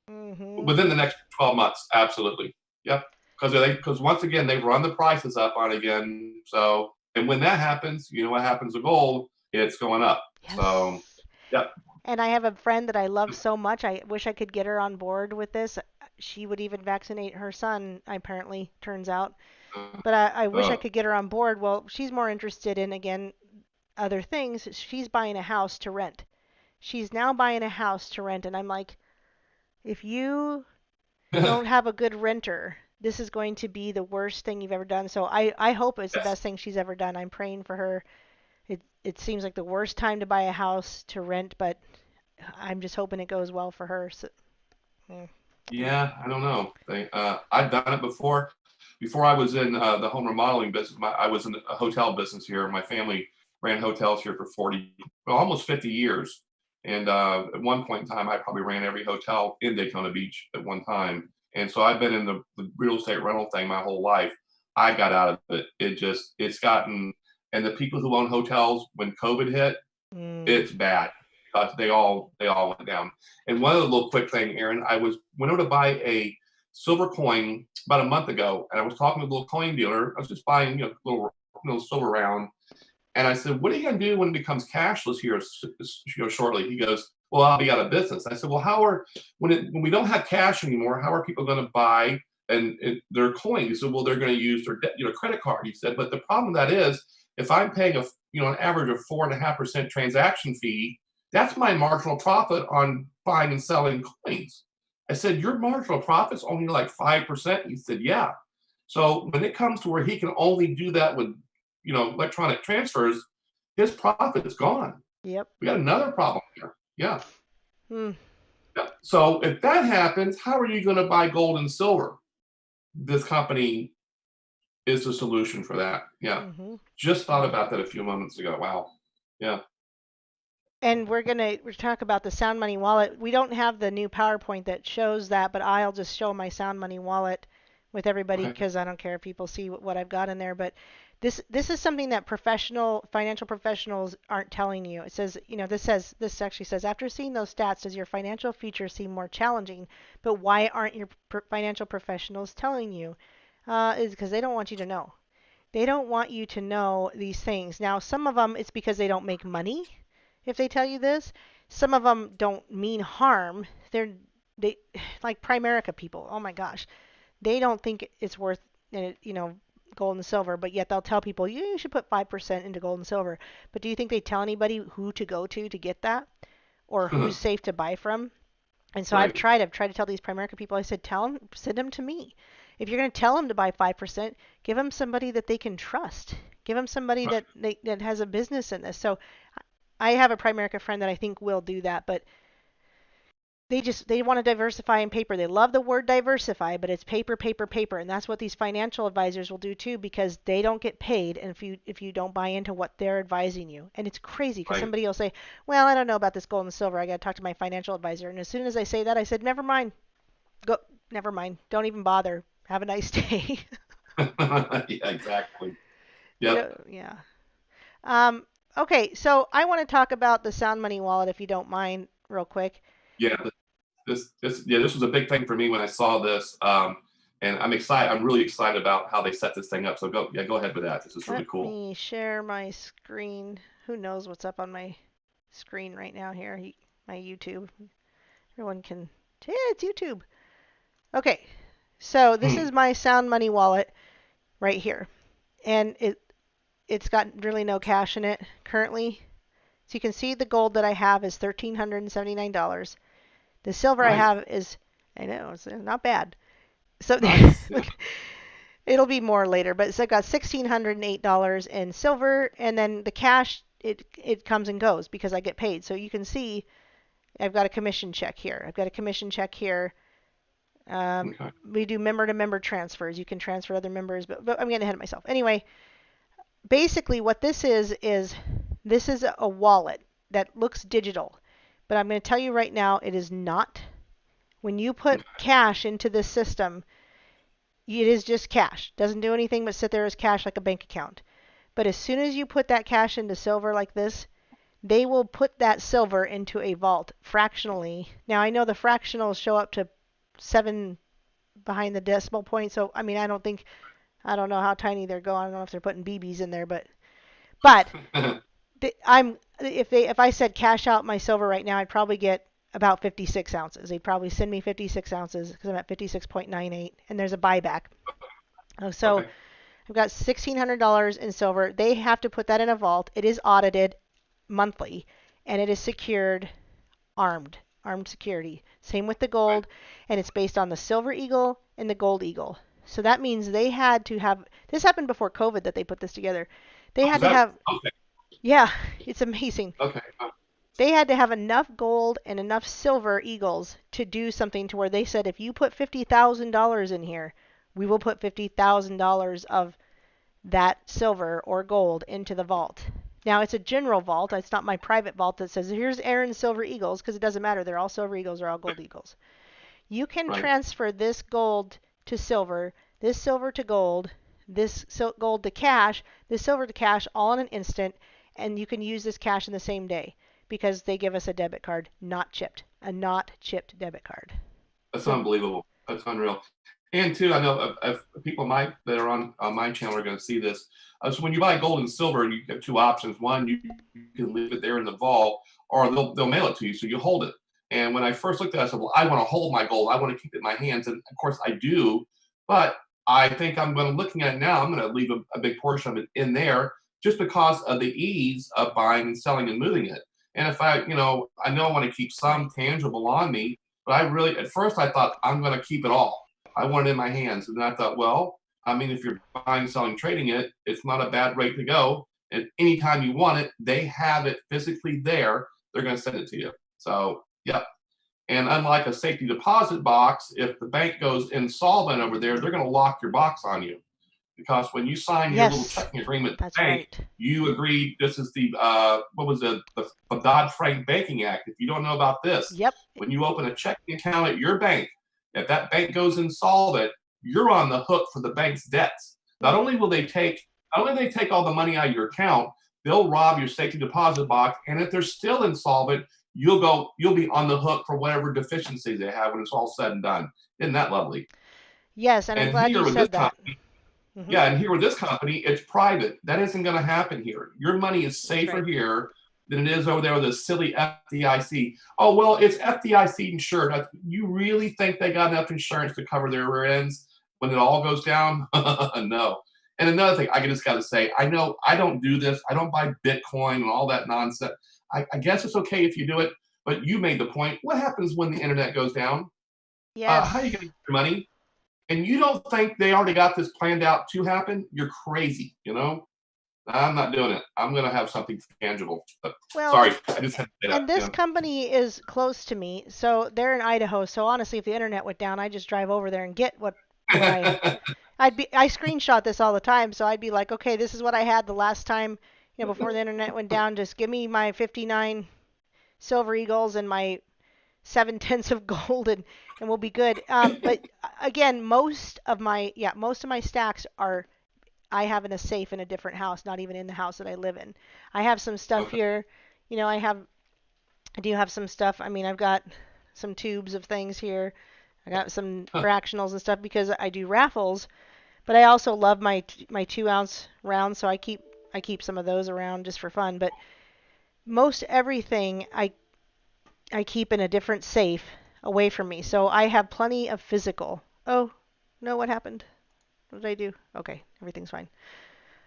Mhm. within the next 12 months. Absolutely. Yep. Because once again, they've run the prices up on again. And when that happens, you know what happens to gold? It's going up. So, Yes. yep. And I have a friend that I love so much. I wish I could get her on board with this. She would even vaccinate her son, apparently, turns out. Uh, But I wish I uh, could get her on board. Well, she's more interested in, again, other things. She's buying a house to rent. She's now buying a house to rent. And I'm like, if you don't have a good renter, this is going to be the worst thing you've ever done. So I hope it's the yes. best thing she's ever done. I'm praying for her. It seems like the worst time to buy a house to rent, but I'm just hoping it goes well for her. So, mm, Yeah, I don't know. I've done it before. Before I was in the home remodeling business, I was in a hotel business here. My family ran hotels here for 40, well, almost 50 years. And at one point in time, I probably ran every hotel in Daytona Beach at one time. And so I've been in the real estate rental thing my whole life. I got out of it. It's gotten, and the people who own hotels when COVID hit, mm, it's bad because they all went down. And one other little quick thing, Aaron, I went over to buy a silver coin about a month ago, and I was talking to a little coin dealer. I was just buying little silver round, and I said, "What are you going to do when it becomes cashless here, shortly?" He goes, "Well, I'll be out of business." I said, "Well, when we don't have cash anymore, how are people going to buy their coin?" He said, "Well, they're going to use their credit card." He said, "But the problem with that is, if I'm paying an average of 4.5% transaction fee, that's my marginal profit on buying and selling coins." I said, "Your marginal profit's only like 5%." He said, "Yeah." So when it comes to where he can only do that with electronic transfers, his profit is gone. yep. We got another problem here. Yeah. Mm, Yeah. So if that happens, how are you going to buy gold and silver? This company is the solution for that. Yeah. hmm Just thought Yeah. about that a few moments ago. Wow. Yeah. And we're talk about the Sound Money wallet. We don't have the new PowerPoint that shows that, but I'll just show my Sound Money wallet with everybody Okay. because I don't care if people see what I've got in there. But this is something that professional financial professionals aren't telling you. It says, this actually says, after seeing those stats, does your financial future seem more challenging? But why aren't your financial professionals telling you? Is because they don't want you to know. They don't want you to know these things. Now, some of them it's because they don't make money if they tell you this. Some of them don't mean harm. They like Primerica people. Oh my gosh, they don't think it's worth gold and silver, but yet they'll tell people you should put 5% into gold and silver. But do you think they tell anybody who to go to get that or who's safe to buy from? And so Right. I've tried to tell these Primerica people. I said, tell them, send them to me. If you're going to tell them to buy 5%, give them somebody that they can trust. Give them somebody Right. that has a business in this. So I have a Primerica friend that I think will do that, but they want to diversify in paper. They love the word diversify, but it's paper, paper, paper, and that's what these financial advisors will do too because they don't get paid and if you don't buy into what they're advising you. And it's crazy because Right. somebody will say, "Well, I don't know about this gold and silver. I got to talk to my financial advisor." And as soon as I say that, I said, "Never mind. Go, never mind. Don't even bother. Have a nice day." Yeah. Exactly. Yep. Yeah. Um, okay, so I want to talk about the Sound Money wallet if you don't mind, real quick. Yeah. This was a big thing for me when I saw this. And I'm excited. I'm really excited about how they set this thing up. So go ahead with that. This is really Let cool. me share my screen. Who knows what's up on my screen right now here? My YouTube. Everyone can. Yeah, it's YouTube. Okay, so this Hmm. is my Sound Money wallet right here, and it's got really no cash in it currently. So you can see the gold that I have is $1,379. The silver I Nice. have is, I know, it's not bad. So Nice. Yeah. it'll be more later, but so I've got $1,608 in silver, and then the cash it comes and goes because I get paid. So you can see I've got a commission check here. I've got a commission check here. Okay. We do member to member transfers. You can transfer other members, but I'm getting ahead of myself. Anyway, basically what this is a wallet that looks digital, but I'm going to tell you right now it is not. When you put cash into this system, it is just cash. Doesn't do anything but sit there as cash like a bank account. But as soon as you put that cash into silver like this, they will put that silver into a vault fractionally. Now I know the fractionals show up to 7 behind the decimal point, so I mean I don't know how tiny they're going. I don't know if they're putting BBs in there, but Okay. I'm if I said cash out my silver right now, I'd probably get about 56 ounces. They'd probably send me 56 ounces because I'm at 56.98, and there's a buyback. So Okay. I've got $1,600 in silver. They have to put that in a vault. It is audited monthly, and it is secured, armed security. Same with the Right. gold, and it's based on the silver eagle and the gold eagle. So that means they had to have, this happened before COVID that they put this together. They Oh, had is to that have, okay? yeah, it's amazing. Okay. They had to have enough gold and enough silver eagles to do something to where they said, if you put $50,000 in here, we will put $50,000 of that silver or gold into the vault. Now it's a general vault. It's not my private vault that says here's Aaron's silver eagles because it doesn't matter. They're all silver eagles or all gold eagles. You can Right. transfer this gold to silver, this silver to gold, this gold to cash, this silver to cash all in an instant, and you can use this cash in the same day because they give us a debit card, not chipped, a not chipped debit card. That's So unbelievable. That's unreal. And two, I know people might that are on my channel are going to see this. So when you buy gold and silver, you get two options. One, you can leave it there in the vault, or they'll mail it to you, so you hold it. And when I first looked at it, I said, "Well, I want to hold my gold. I want to keep it in my hands." And of course, I do. But I think I'm going to looking at it now. I'm going to leave a big portion of it in there just because of the ease of buying and selling and moving it. And if I know I want to keep some right. tangible on me, but I really, at first, I thought I'm going to keep it all. I want it in my hands, and then I thought, well, I mean, if you're buying, selling, trading it, it's not a bad rate to go. And anytime you want it, they have it physically there. They're going to send it to you. So, yep. And unlike a safety deposit box, if the bank goes insolvent over there, they're going to lock your box on you because when you sign your little Yes, checking agreement with the that's bank, right. you agreed this is the what was it, the Dodd-Frank Banking Act. If you don't know about this, Yep. when you open a checking account at your bank, if that bank goes insolvent, you're on the hook for the bank's debts. Not Mm-hmm. only will they take not only they take all the money out of your account, they'll rob your safety deposit box, and if they're still insolvent, you'll be on the hook for whatever deficiencies they have when it's all said and done. Isn't that lovely? Yes, and I'm And glad you here with this said that. company, Mm-hmm. yeah, and here with this company, it's private. That isn't going to happen here. Your money is That's safer right. here than it is over there with this silly FDIC. Oh, well, it's FDIC insured. You really think they got enough insurance to cover their rear ends when it all goes down? No. And another thing, I just got to say, I know I don't do this. I don't buy Bitcoin and all that nonsense. I guess it's okay if you do it, but you made the point. What happens when the internet goes down? How are you going to Yes. get your money? And you don't think they already got this planned out to happen, you're crazy, I'm not doing it. I'm going to have something tangible. But Well, sorry, I just had to say that. and this company is close to me, so they're in Idaho. So honestly, if the internet went down, I just drive over there and get what I screenshot this all the time, so I'd be like, okay, this is what I had the last time, before the internet went down. Just give me my 59 silver eagles and my 7/10 of gold, and we'll be good. But again, most of my stacks are I have in a safe in a different house, not even in the house that I live in. I have some stuff Okay. here. I do have some stuff. I mean, I've got some tubes of things here. I got some fractionals and stuff because I do raffles, but I also love my 2 ounce rounds, so I keep some of those around just for fun. But most everything I keep in a different safe away from me. So I have plenty of physical. Oh, no, what happened? What did I do? Okay, everything's fine.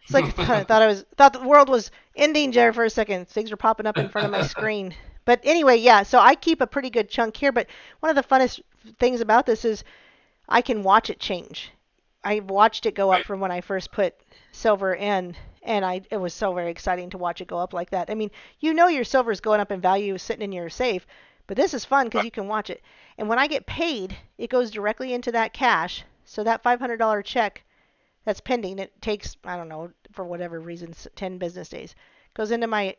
It's like I thought the world was ending there for a second. Things were popping up in front of my screen. But anyway, yeah, so I keep a pretty good chunk here, but one of the funnest things about this is I can watch it change. I watched it go up Right, from when I first put silver in, and it was so very exciting to watch it go up like that. I mean, your silver is going up in value sitting in your safe, but this is fun because right, you can watch it. And when I get paid, it goes directly into that cash. So that $500 check that's pending, it takes, I don't know, for whatever reason, 10 business days, goes into my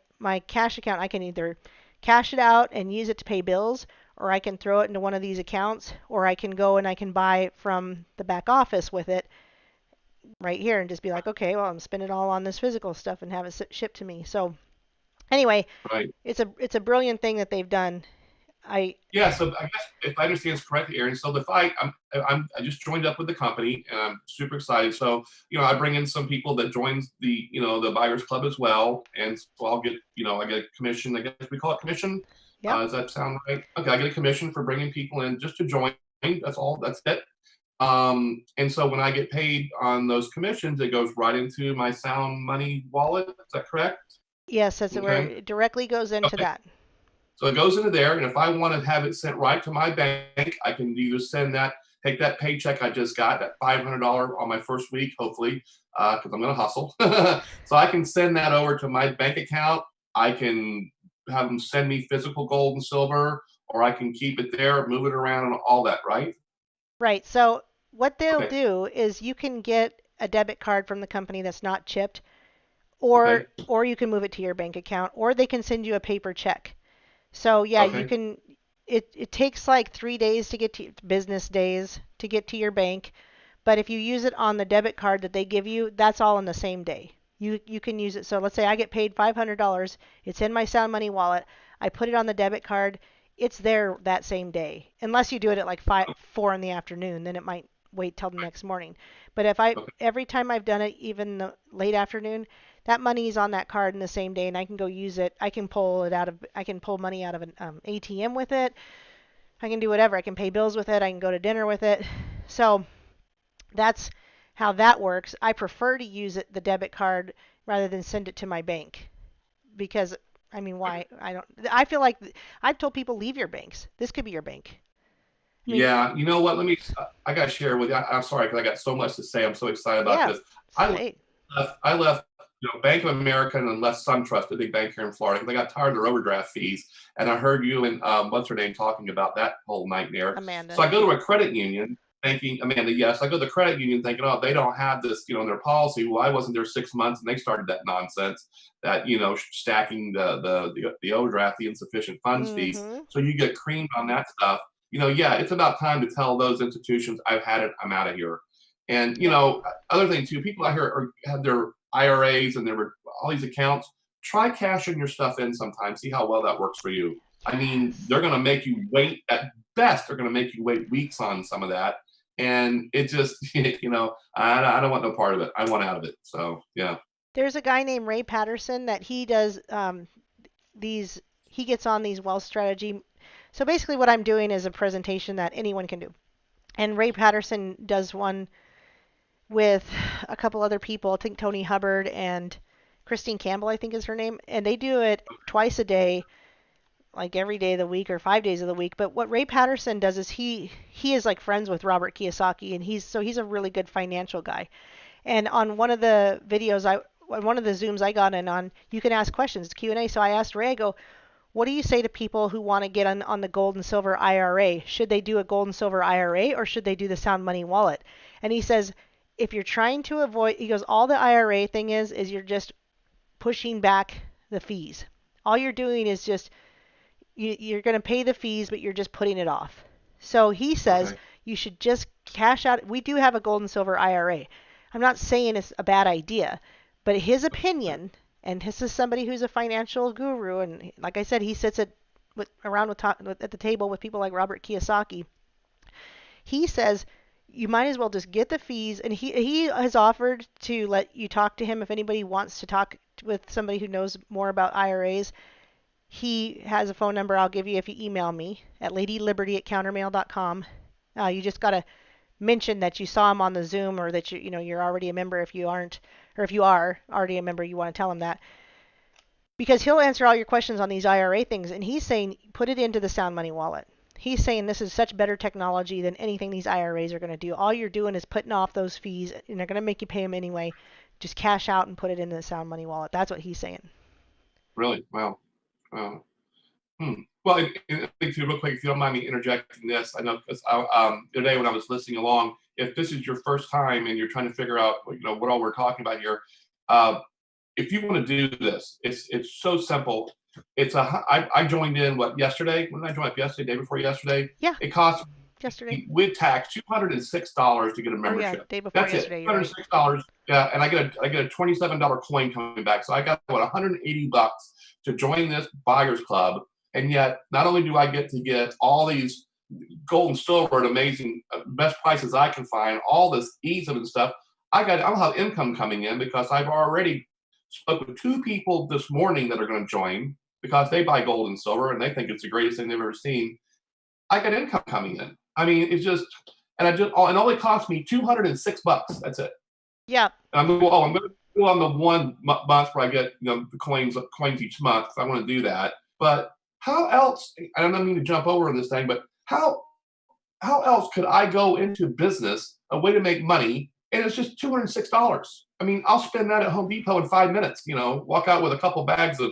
cash account. I can either cash it out and use it to pay bills, or I can throw it into one of these accounts, or I can go and I can buy from the back office with it right here and just be like, okay, well, I'm spending it all on this physical stuff and have it shipped to me. So anyway, right. it's a brilliant thing that they've done. I Yeah, so I guess if I understand this correctly, Aaron, so if I just joined up with the company and I'm super excited. So I bring in some people that joins the buyers club as well, and so I'll get I get a commission. I guess we call it commission. Yep. Does that sound right? Okay, I get a commission for bringing people in just to join. That's all. That's it. And so when I get paid on those commissions, it goes right into my Sound Money wallet. Is that correct? Yes, that's where Okay. it directly goes into Okay. that. So it goes into there, and if I want to have it sent right to my bank, I can either take that paycheck I just got, that $500 on my first week, hopefully, because I'm going to hustle. So I can send that over to my bank account. I can have them send me physical gold and silver, or I can keep it there, move it around, and all that, right? Right. So what they'll Okay. do is you can get a debit card from the company that's not chipped, Okay. or you can move it to your bank account, or they can send you a paper check. So yeah, you Okay. can. It takes like 3 days to get to business days to get to your bank, but if you use it on the debit card that they give you, that's all in the same day. You can use it. So let's say I get paid $500. It's in my Sound Money wallet. I put it on the debit card. It's there that same day. Unless you do it at like 4 in the afternoon, then it might wait till the next morning. But if I Okay. every time I've done it, even the late afternoon, that money is on that card in the same day, and I can go use it. I can pull money out of an ATM with it. I can do whatever. I can pay bills with it. I can go to dinner with it. So that's how that works. I prefer to use the debit card rather than send it to my bank because I mean, why? I don't. I feel like I've told people leave your banks. This could be your bank. I mean, Yeah. You know what? I got to share with you. I'm sorry because I got so much to say. I'm so excited about yeah. this. I Hey, I left Bank of America and left SunTrust, a big bank here in Florida, because I got tired of their overdraft fees. And I heard you and what's her name talking about that whole nightmare. So Amanda. I go to a credit union thinking, Amanda, yes, I go to the credit union thinking, oh, they don't have this, in their policy. Well, I wasn't there 6 months, and they started that nonsense that stacking the overdraft, the insufficient funds fees. Mm-hmm. So you get creamed on that stuff. Yeah, it's about time to tell those institutions, I've had it, I'm out of here. And Yep. other thing too, people out here have their IRAs and there all these accounts. Try cashing your stuff in sometime. See how well that works for you. I mean, Yes. they're going to make you wait at best. They're going to make you wait weeks on some of that, and it just, I don't want no part of it. I want out of it. So yeah. There's a guy named Ray Patterson that he does these. He gets on these wealth strategy. So basically, what I'm doing is a presentation that anyone can do. And Ray Patterson does one with a couple other people. I think Tony Hubbard and Christine Campbell, I think is her name. And they do it twice a day, like every day of the week or 5 days of the week. But what Ray Patterson does is he is like friends with Robert Kiyosaki, and he's a really good financial guy. And on one of the videos on one of the Zooms I got in on, you can ask questions, it's Q&A. So I asked Ray, I go, what do you say to people who want to get on the gold and silver IRA? Should they do a gold and silver IRA or should they do the Sound Money wallet? And he says, if you're trying to avoid, he goes, all the IRA thing is you're just pushing back the fees. All you're doing is just you're going to pay the fees, but you're just putting it off. So he says Okay. you should just cash out. We do have a gold and silver IRA. I'm not saying it's a bad idea, but his opinion, and this is somebody who's a financial guru, and like I said, he sits around at the table with people like Robert Kiyosaki. He says you might as well just get the fees, and he has offered to let you talk to him if anybody wants to talk with somebody who knows more about IRAs. He has a phone number I'll give you if you email me at ladyliberty@countermail.com. You just got to mention that you saw him on the Zoom or that you're already a member if you aren't, or if you are already a member, you want to tell him that. Because he'll answer all your questions on these IRA things, and he's saying put it into the Sound Money wallet. He's saying this is such better technology than anything these IRAs are going to do. All you're doing is putting off those fees, and they're going to make you pay them anyway. Just cash out and put it in the Sound Money wallet. That's what he's saying. Really? Wow. Wow. Hmm. Well, I think too, real quick, if you don't mind me interjecting this, I know because the other day when I was listening along, if this is your first time and you're trying to figure out, what all we're talking about here, uh, if you want to do this, it's so simple. I joined in yesterday? When did I join up yesterday? Day before yesterday? Yeah, It cost yesterday. me with tax $206 to get a Oh yeah, membership. day before That's it. yesterday. Two You're hundred right. six dollars. Yeah, and I get a $27 coin coming back. So I got $180 to join this buyers club. And yet, not only do I get to get all these gold and silver at amazing best prices I can find, all this ease of it and stuff, I'll have income coming in because I've already spoke with two people this morning that are going to join because they buy gold and silver and they think it's the greatest thing they've ever seen. I got income coming in. I mean, it's just, and I just, and it only cost me $206. That's it. Yeah. I'm going to go on the one month where I get the coins each month. I want to do that. But how else? I don't mean to jump over on this thing, but how else could I go into business a way to make money? And it's just $206. I mean, I'll spend that at Home Depot in 5 minutes. Walk out with a couple bags of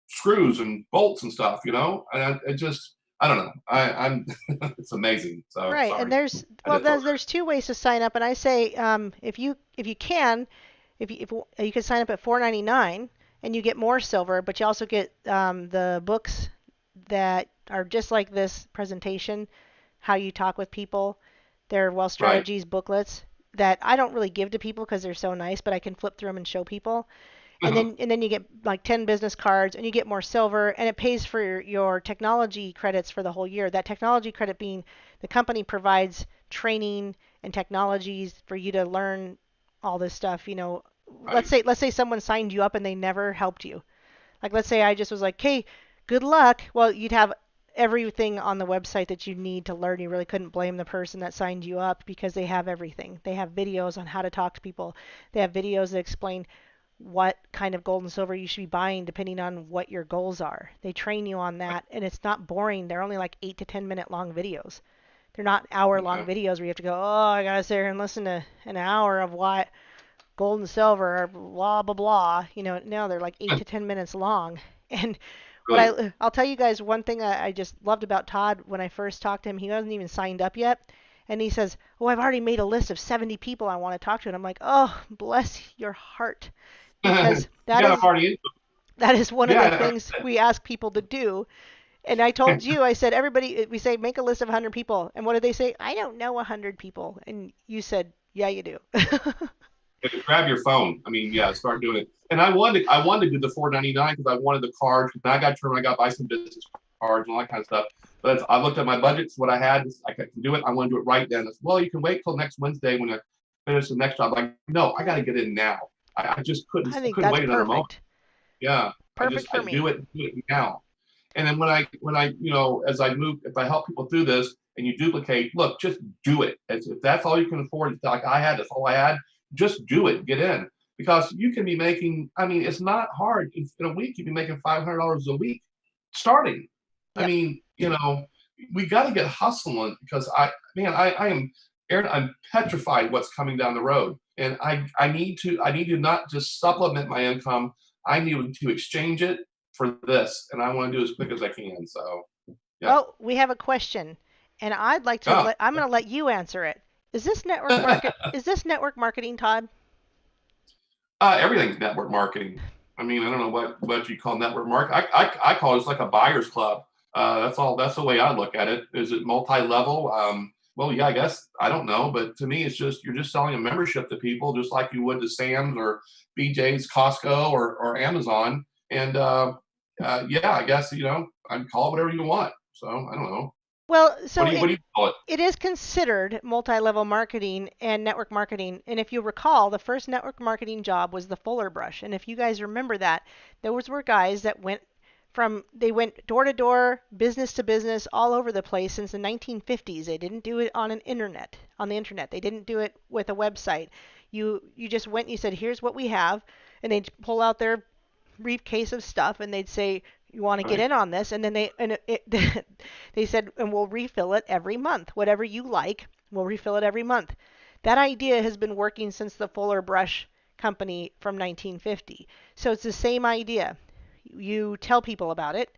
screws and bolts and stuff. And it just, I don't know. I'm it's amazing. So Right. And sorry. there's two ways to sign up, and I say if you can, if you can sign up at 4.99 and you get more silver, but you also get the books that are just like this presentation, how you talk with people. They're Wealth Right. Strategies booklets that I don't really give to people because they're so nice, but I can flip through them and show people. And then you get like 10 business cards and you get more silver, and it pays for your technology credits for the whole year. That technology credit being the company provides training and technologies for you to learn all this stuff. Let's Right. say someone signed you up and they never helped you. Like, let's say I just was like, hey, good luck. Well, you'd have everything on the website that you need to learn. You really couldn't blame the person that signed you up because they have everything. They have videos on how to talk to people. They have videos that explain what kind of gold and silver you should be buying depending on what your goals are. They train you on that, and it's not boring. They're only like 8 to 10 minute long videos. They're not hour long Okay. videos where you have to go, oh, I gotta sit here and listen to an hour of what gold and silver, blah blah blah. No, they're like 8 to 10 minutes long. And Really. I'll tell you guys one thing I just loved about Todd when I first talked to him. He wasn't even signed up yet, and he says, "Oh, I've already made a list of 70 people I want to talk to." And I'm like, "Oh, bless your heart," because that Yeah, I'm is already in. that is one of the Yeah. things we ask people to do. And I told you, I said, everybody, we say, make a list of 100 people. And what did they say? I don't know 100 people. And you said, yeah, you do. Grab your phone. I mean, yeah, start doing it. And I wanted to do the 4.99 because I wanted the cards. And I got turned. I got buy some business cards and all that kind of stuff. But I looked at my budgets, what I had. I can do it. I want to do it right then. I said, well, you can wait till next Wednesday when I finish the next job. Like, no, I got to get in now. I just couldn't. I I think couldn't that's wait another moment. perfect. Yeah, Perfect I for do me. it now. And then when I as I move, if I help people through this and you duplicate, look, just do it. If that's all you can afford, it's like I had, that's all I had. Just do it. Get in because you can be making. I mean, it's not hard. In a week, you can be making $500 a week starting. I Yep. mean, we got to get hustling because I am, Aaron, I'm petrified what's coming down the road, and I need to not just supplement my income. I need to exchange it for this, and I want to do as quick as I can. So, yeah. Oh, we have a question. And Oh, I'm going to let you answer it. Is this network marketing, Todd? everything's network marketing. I mean, I don't know what you call network marketing. I call it it's like a buyer's club. That's all. That's the way I look at it. Is it multi-level? Well, yeah, I guess I don't know, but to me, it's just you're just selling a membership to people, just like you would to Sam's or BJ's, Costco, or Amazon. And yeah, I guess I'd call it whatever you want. So I don't know. Well, What so do you what do you call it? it is considered multi-level marketing and network marketing. And if you recall, the first network marketing job was the Fuller Brush. And if you guys remember that, those were guys that they went door to door, business to business, all over the place since the 1950s. They didn't do it on the internet. They didn't do it with a website. You just went, you said, here's what we have, and they'd pull out their briefcase of stuff and they'd say, you want to get Right. in on this, and then they said, and we'll refill it every month, whatever you like, we'll refill it every month. That idea has been working since the Fuller Brush company from 1950. So it's the same idea. You tell people about it,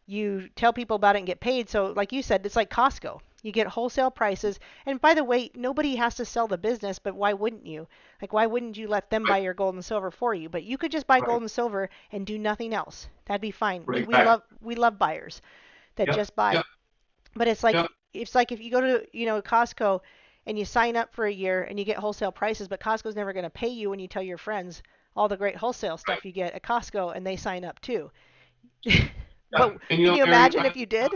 and get paid. So, like you said, it's like Costco. You get wholesale prices. And by the way, nobody has to sell the business, but why wouldn't you? Like, why wouldn't you let them Right. buy your gold and silver for you? But you could just buy Right. gold and silver and do nothing else. That'd be fine. Right. Exactly. We love buyers that Yep. just buy. Yep. But Yep. it's like if you go to Costco and you sign up for a year and you get wholesale prices, but Costco's never going to pay you when you tell your friends all the great wholesale Right. stuff you get at Costco and they sign up too. Yeah. But And can you Aaron, imagine if you did?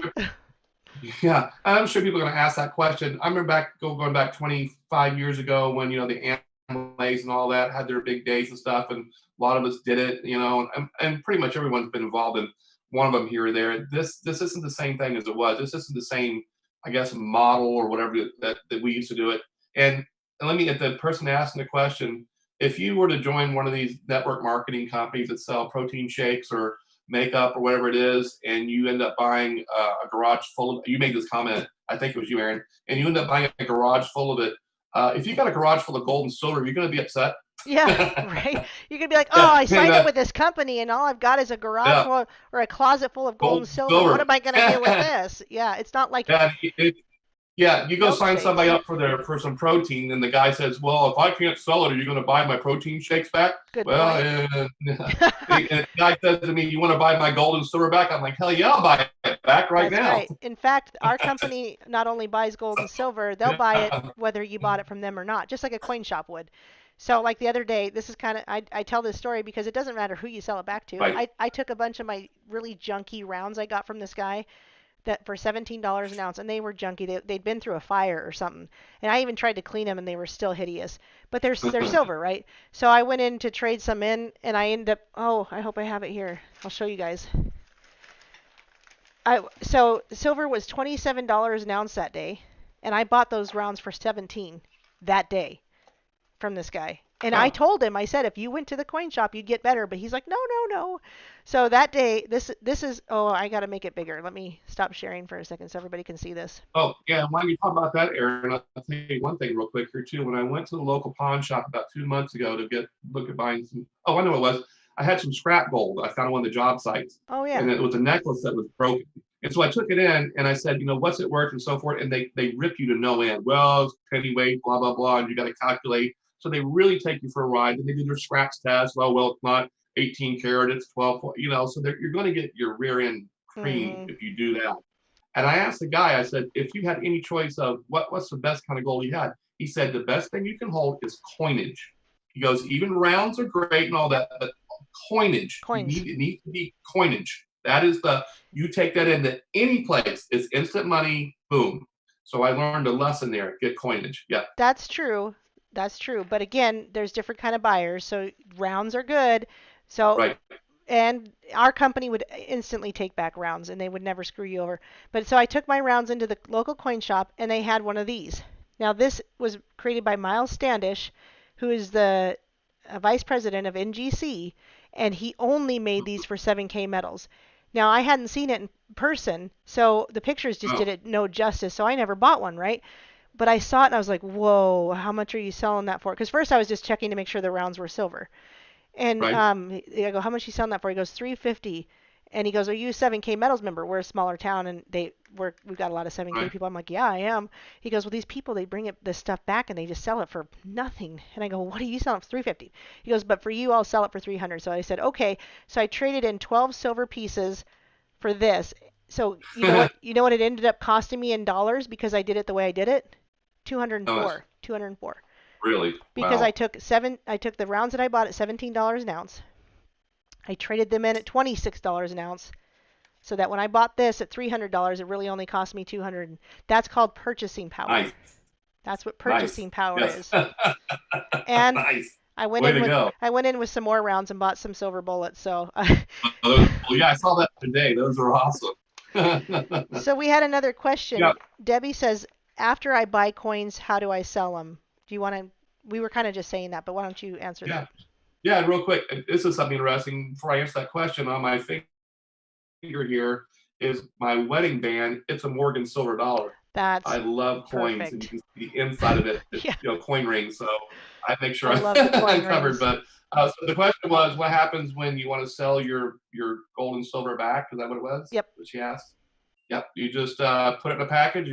yeah, I'm sure people are going to ask that question. I remember going back 25 years ago when the Amlays and all that had their big days and stuff, and a lot of us did it. And pretty much everyone's been involved in one of them here or there. This isn't the same thing as it was. This isn't the same, I guess, model or whatever that we used to do it. And let me get the person asking the question. If you were to join one of these network marketing companies that sell protein shakes or makeup or whatever it is, and you end up buying a garage full of, you made this comment, I think it was you, Aaron, and you end up buying a garage full of it. If you got a garage full of gold and silver, you're going to be upset. Yeah, right. You could be like, "Oh, Yeah, I and signed up with this company, and all I've got is a garage yeah, full or a closet full of gold gold and and silver. What silver. am I gonna do with this?" Yeah, it's not like Yeah, yeah, you go sign somebody milkshakes. up for some protein, and the guy says, "Well, if I can't sell it, are you going to buy my protein shakes back?" Good Well, point. and the guy says to me, "You want to buy my gold and silver back?" I'm like, "Hell yeah, I'll buy it back right That's now." right. In fact, our company not only buys gold and silver, they'll buy it Yeah, whether you bought it from them or not, just like a coin shop would. So, like the other day, this is kind of, I tell this story because it doesn't matter who you sell it back to. right. I took a bunch of my really junky rounds I got from this guy that for $17 an ounce, and they were junky. They'd been through a fire or something, and I even tried to clean them, and they were still hideous. But they're silver, right? So I went in to trade some in, and I ended up. Oh, I hope I have it here. I'll show you guys. So silver was $27 an ounce that day, and I bought those rounds for 17 that day from this guy. And I Oh, told him, I said, if you went to the coin shop, you'd get better. But he's like, no, no, no. So that day, this is. Oh, I got to make it bigger. Let me stop sharing for a second so everybody can see this. oh, yeah. While you talk about that, Aaron, I'll tell you one thing real quick here too. When I went to the local pawn shop about 2 months ago to look at buying some, oh, I know what it was. I had some scrap gold. I found on one of the job sites, Oh and yeah. it was a necklace that was broken. And so I took it in and I said, what's it worth and so forth. And they rip you to no end. Well, it's penny weight, blah blah blah, and you got to calculate. So they really take you for a ride. And they do their scratch test. Well, it's not 18 karat, it's 12. So you're going to get your rear end creamed Mhm. if you do that. And I asked the guy, I said, if you had any choice of what's the best kind of gold you had, he said, the best thing you can hold is coinage. He goes, even rounds are great and all Yep. that, but coinage, Coins. it needs to be coinage. That is you take that into any place, it's instant money, boom. So I learned a lesson there, get coinage. Yeah, That's true. That's true. But again, there's different kind of buyers. So rounds are good. So right. and our company would instantly take back rounds and they would never screw you over. But so I took my rounds into the local coin shop and they had one of these. Now this was created by Miles Standish, who is the vice president of NGC, and he only made these for 7K metals. Now I hadn't seen it in person, so the pictures just Oh, did it no justice, so I never bought one, right? But I saw it and I was like, "Whoa, how much are you selling that for?" Because first I was just checking to make sure the rounds were silver. And right, I go, how much you selling that for? He goes, 350. And he goes, are you a 7K metals member? We're a smaller town, and we've got a lot of 7K right. people. I'm like, yeah, I am. He goes, well, these people they bring this stuff back and they just sell it for nothing. And I go, what are you selling for 350? He goes, but for you, I'll sell it for 300. So I said, okay. So I traded in 12 silver pieces for this. So you know what it ended up costing me in dollars because I did it the way I did it? How much? 204. 204 Really? because Wow. I took the rounds that I bought at $17 an ounce. I traded them in at $26 an ounce so that when I bought this at $300, it really only cost me 200. That's called purchasing power. Nice, That's what nice. purchasing power Yes. is. And Nice. I went Way in to with go. I went in with some more rounds and bought some silver bullets. So Well, yeah, I saw that today. Those are awesome. so we had another Yeah, question. Debbie says, after I buy coins, how do I sell them? Do you want to? We were kind of just saying that, but why don't you answer yeah, that? yeah. And real quick, this is something interesting. Before I answer that question, on my finger here is my wedding band. It's a Morgan silver dollar. I That's love coins, and you perfect. can see the inside of it. It's Yeah, coin rings. So I make sure I love the coin I'm covered. rings. But so the question was, what happens when you want to sell your gold and silver back? Is that what it was? Yep. What she asked. Yep. You just put it in a package.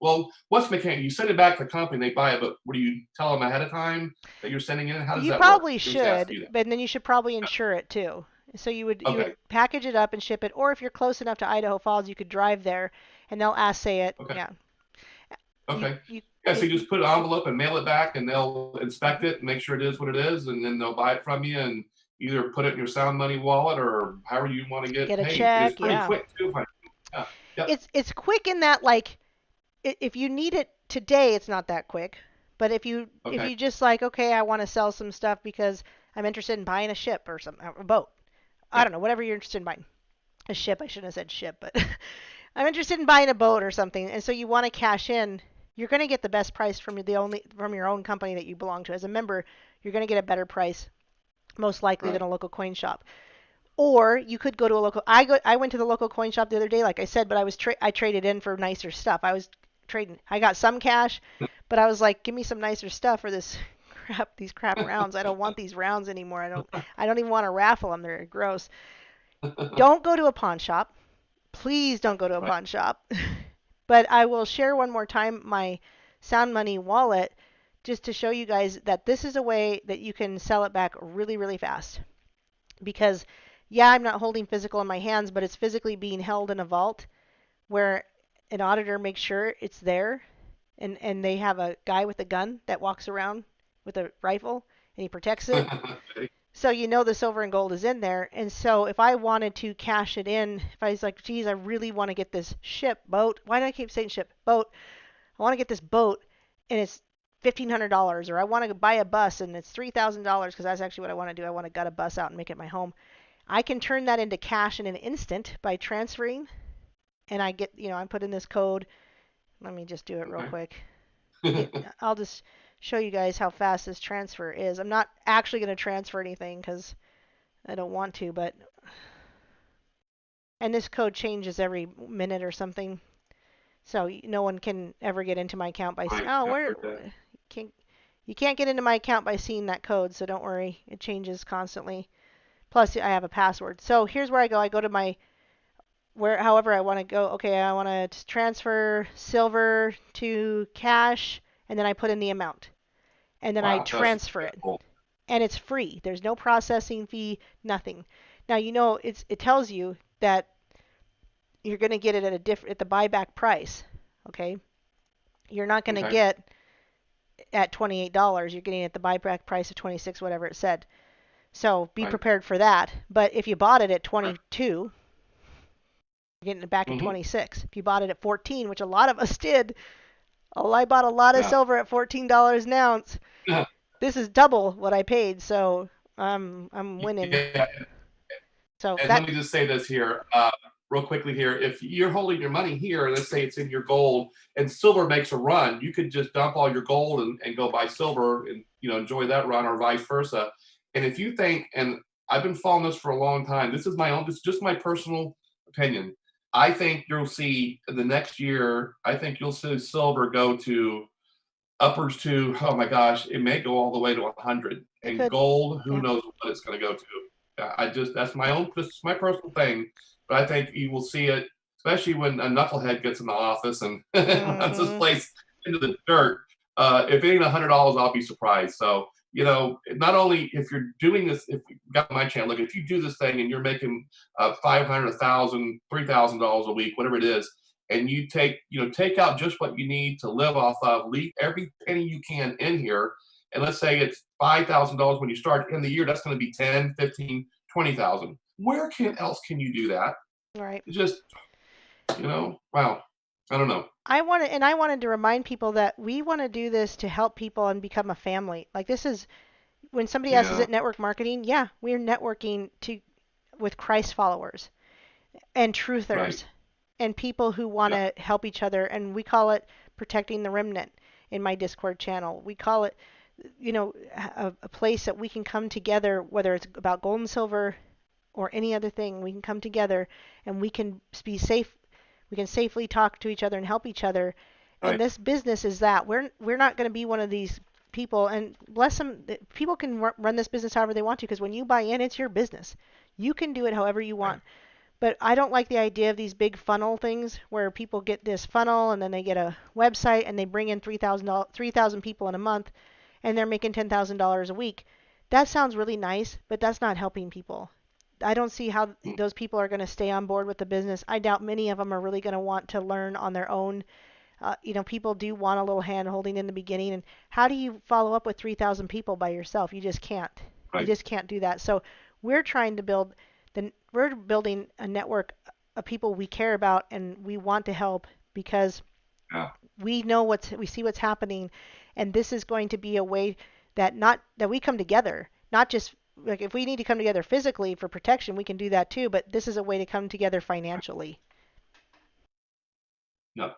Well, what's the mechanic? You send it back to the company, they buy it, but what do you tell them ahead of time that you're sending it in? How does You that work? probably Who's asked should, you that? but then you should probably insure it too. So you would Okay. package it up and ship it, or if you're close enough to Idaho Falls, you could drive there, and they'll assay it. Okay. Yeah, you Okay. you Yeah, so it, you just put an envelope and mail it back, and they'll inspect mhm. it and make sure it is what it is, and then they'll buy it from you, and either put it in your sound money wallet or however you want to get Get a paid. And it's check, pretty yeah. quick too. Yeah. Yep. It's quick in that like if you need it today, it's not that quick. But if Okay. you just like, okay, I want to sell some stuff because I'm interested in buying a ship or some a boat. I Yeah. don't know, whatever you're interested in buying. A ship, I shouldn't have said ship, but I'm interested in buying a boat or something, and so you want to cash in. You're going to get the best price from your own company that you belong to. As a member, you're going to get a better price most likely than Right. a local coin shop. Or you could go to a local. I went to the local coin shop the other day, like I said, but I traded in for nicer stuff. I was trading. I got some cash, but I was like, give me some nicer stuff for this these crap rounds. I don't want these rounds anymore. I don't even want to raffle them. They're gross. Don't go to a pawn shop. Please don't go to a Right. pawn shop. But I will share one more time my Sound Money wallet just to show you guys that this is a way that you can sell it back really, really fast. Because, yeah, I'm not holding physical in my hands, but it's physically being held in a vault where an auditor makes sure it's there. And they have a guy with a gun that walks around with a rifle and he protects it. Okay. So you know the silver and gold is in there. And so if I wanted to cash it in, if I was like, geez, I really want to get this boat. Why do I keep saying ship, boat? I want to get this boat and it's $1,500, or I want to buy a bus and it's $3,000 because that's actually what I want to do. I want to gut a bus out and make it my home. I can turn that into cash in an instant by transferring, and I get, I put in this code. Let me just do it real Okay. quick. I'll just show you guys how fast this transfer is. I'm not actually going to transfer anything because I don't want to, but and this code changes every minute or something, so no one can ever get into my account by Right. oh I've where heard that. can't you can't get into my account by seeing that code, so don't worry, it changes constantly. Plus I have a password. So here's where I go. I go to my where however I want to go. Okay, I want to transfer silver to cash, and then I put in the amount, and then I Wow. That's transfer it, cool. and it's free. There's no processing fee, nothing. Now it tells you that you're going to get it at the buyback price. Okay, you're not going to Okay. get at $28. You're getting it at the buyback price of 26, whatever it said. So be Right. prepared for that. But if you bought it at Right. 22, you're getting it back at Mm-hmm. 26. If you bought it at 14, which a lot of us did, oh, I bought a lot of Yeah. silver at $14 an ounce. Yeah. This is double what I paid, so I'm winning. Yeah. So And let that me just say this here, real quickly here. If you're holding your money here, let's say it's in your gold, and silver makes a run, you could just dump all your gold and go buy silver and enjoy that run, or vice versa. And if you think, and I've been following this for a long time, this is just my personal opinion. I think you'll see in the next year, I think you'll see silver go to uppers to, oh my gosh, it may go all the way to 100. it And could, gold, who yeah. knows what it's going to go to. That's my own, this is my personal thing, but I think you will see it, especially when a knucklehead gets in the office and runs this Mhm. place into the dirt. If it ain't $100, I'll be surprised. So, not only if you're doing this, if you got my channel, look, if you do this thing and you're making 500, 1,000, $3,000 a week, whatever it is, and you take out just what you need to live off of, leave every penny you can in here, and let's say it's $5,000 when you start in the year, that's going to be 10, 15, 20,000. Where can else can you do that? All right. It's just, wow. I don't know. I wanted to remind people that we want to do this to help people and become a family. Like this is when somebody asks, is Yeah. it network marketing? Yeah, we're networking to with Christ followers and Right. truthers and people who want Yeah. to help each other, and we call it protecting the remnant in my Discord channel. We call it, a place that we can come together, whether it's about gold and silver or any other thing. We can come together and we can be safe. We can safely talk to each other and help each other. And Right. this business is that we're not going to be one of these people. And bless them, people can run this business however they want to, because when you buy in, it's your business. You can do it however you Right. want. But I don't like the idea of these big funnel things where people get this funnel and then they get a website and they bring in 3,000 people in a month and they're making $10,000 a week. That sounds really nice, but that's not helping people. I don't see how Mm. those people are going to stay on board with the business. I doubt many of them are really going to want to learn on their own. People do want a little hand holding in the beginning. And how do you follow up with 3,000 people by yourself? You just can't. You Right. just can't do that. So We're trying to build we're building a network of people we care about and we want to help because Yeah. we see what's happening, and this is going to be a way that not that we come together, not just like if we need to come together physically for protection, we can do that too, but this is a way to come together financially. Yeah.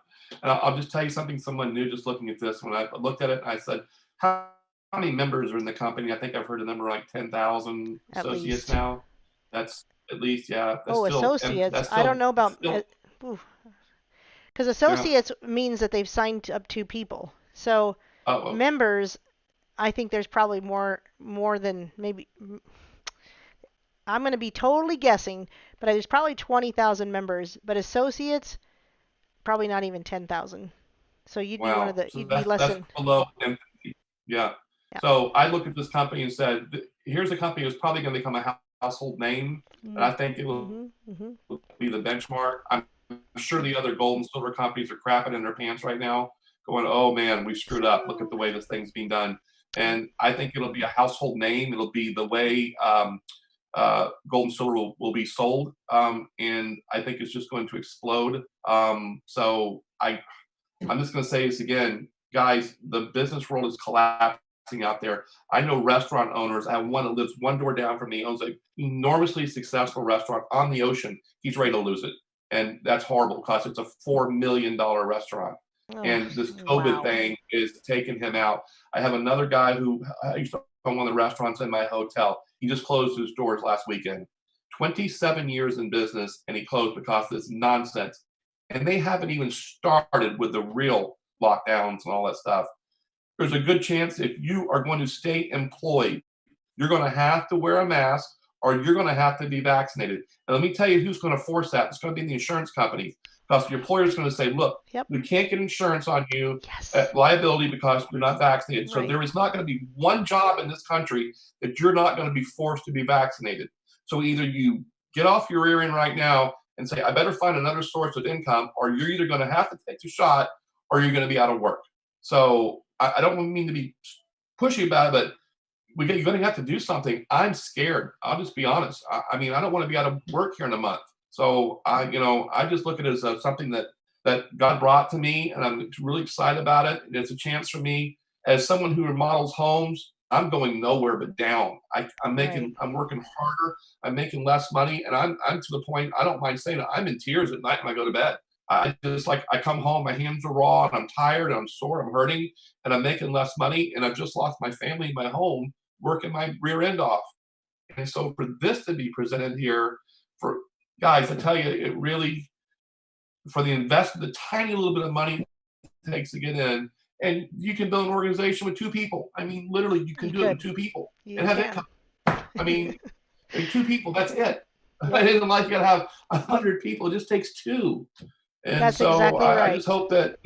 And I'll just tell you something. Someone new just looking at this. When I looked at it, I said, how many members are in the company? I think I've heard a number like 10,000 At associates least. now. That's at least, yeah. Oh, associates. That's I don't still, know about still, because yeah. associates means that they've signed up 2 people. So Oh, members, I think there's probably more than maybe I'm going to be totally guessing, but there's probably 20,000 members, but associates probably not even 10,000. So wow. So you'd be less that's than, below empathy. Yeah. yeah. So I looked at this company and said, here's a company that's probably going to become a household name, and Mm, I think it will mhm, mhm. be the benchmark. I'm sure the other gold and silver companies are crapping in their pants right now, going, "Oh man, we screwed up. Look at the way this thing's being done." Right. And I think it'll be a household name. It'll be the way gold and silver will be sold, and I think it's just going to explode. I'm just going to say this again, guys. The business world is collapsing out there. I know restaurant owners. I have one that lives one door down from me, owns an enormously successful restaurant on the ocean. He's ready to lose it, and that's horrible because it's a $4 million restaurant. Oh, And this COVID wow. thing is taking him out. I have another guy who I used to own one of the restaurants in my hotel. He just closed his doors last weekend. 27 years in business, and he closed because of this nonsense. And they haven't even started with the real lockdowns and all that stuff. There's a good chance if you are going to stay employed, you're going to have to wear a mask or you're going to have to be vaccinated. And let me tell you who's going to force that. It's going to be the insurance companies because the employer is going to say, look, Yep. we can't get insurance on you Yes. at liability because you're not vaccinated. So Right. there is not going to be one job in this country that you're not going to be forced to be vaccinated. So either you get off your rear end right now and say, I better find another source of income, or you're either going to have to take the shot or you're going to be out of work. So I don't mean to be pushy about it, but you're going to have to do something. I'm scared. I'll just be honest. I mean, I don't want to be out of work here in a month. So I just look at it as something that God brought to me, and I'm really excited about it. It's a chance for me as someone who remodels homes. I'm going nowhere but down. Right. I'm working harder. I'm making less money, and I'm to the point. I don't mind saying it. I'm in tears at night when I go to bed. I just like I come home, my hands are raw, and I'm tired, and I'm sore, I'm hurting, and I'm making less money, and I've just lost my family, my home, working my rear end off. And so for this to be presented here, for guys, I tell you, it really for the investment, the tiny little bit of money it takes to get in, and you can build an organization with 2 people. I mean, literally, you can You do it with could. 2 people and You have income. can. I mean, 2 people, that's it. Yep. It isn't like you got to have 100 people. It just takes two. And That's so exactly I right. just hope that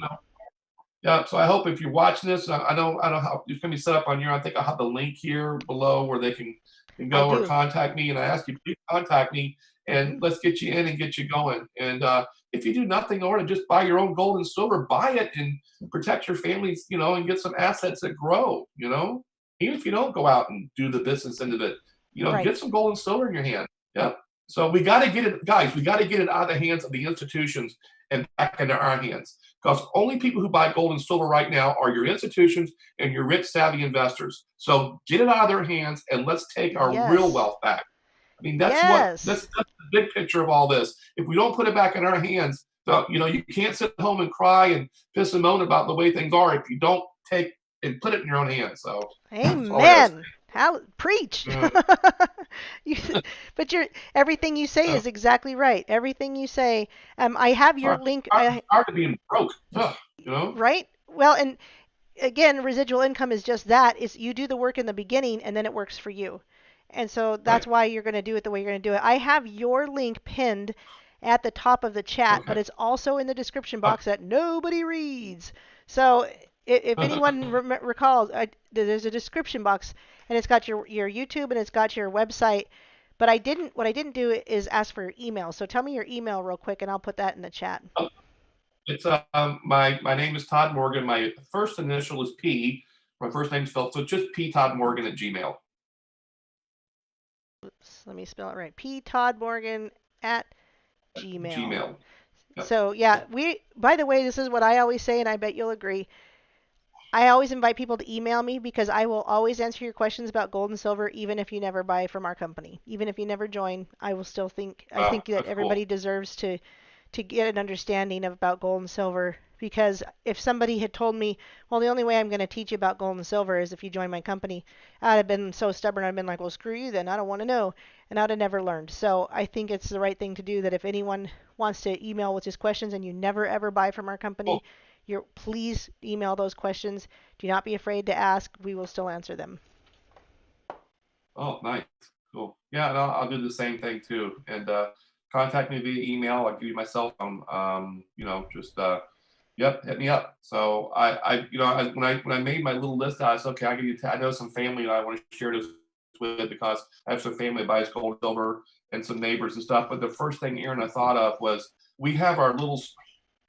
yeah. So I hope if you're watching this, I know how it's going to be set up on your. I think I'll have the link here below where they can I go or do. contact me. And I ask you, please contact me and Mhm. let's get you in and get you going. And if you do nothing or to just buy your own gold and silver, buy it and protect your families, and get some assets that grow. Even if you don't go out and do the business end of it, Right. get some gold and silver in your hand. Yep. So we got to get it, guys. We got to get it out of the hands of the institutions and back into our hands. Because only people who buy gold and silver right now are your institutions and your rich, savvy investors. So get it out of their hands and let's take our real Yes. wealth back. I mean, Yes. that's the big picture of all this. If we don't put it back in our hands, you can't sit home and cry and piss and moan about the way things are if you don't take and put it in your own hands. So that's all I got to Amen. How preach. say. you, but everything you say Uh, is exactly right. Everything you say. I have it's your hard, link. hard, hard to be broke. Ugh. Right. Well, and again, residual income is just that. Is you do the work in the beginning and then it works for you. And so that's Right. why you're going to do it the way you're going to do it. I have your link pinned at the top of the chat, but Okay. it's also in the description box that nobody reads. So if anyone recalls, there's a description box and it's got your YouTube and it's got your website. But what I didn't do is ask for your email. So tell me your email real quick and I'll put that in the chat. It's my name is Todd Morgan. My first initial is P. My first name is spelled so just ptoddmorgan@gmail. let me spell it right. ptoddmorgan at Gmail. Gmail. Yep. So yeah, by the way, this is what I always say, and I bet you'll agree. I always invite people to email me because I will always answer your questions about gold and silver, even if you never buy from our company. Even if you never join, I Wow, think that that's cool. everybody deserves to get an understanding about gold and silver. Because if somebody had told me, well, the only way I'm going to teach you about gold and silver is if you join my company, I'd have been so stubborn. I'd been like, well, screw you then. I don't want to know. And I'd have never learned. So I think it's the right thing to do that if anyone wants to email with just questions and you never ever buy from our company, Cool. please email those questions. Do not be afraid to ask. We will still answer them. Oh, nice. Cool. Yeah, and I'll do the same thing too. And contact me via email. I'll give you my cell phone. Just yep, hit me up. So when I made my little list, I said, okay, I give you. I know some family that I want to share this with because I have some family that buys gold, silver, and some neighbors and stuff. But the first thing, Aaron, I thought of was we have our little,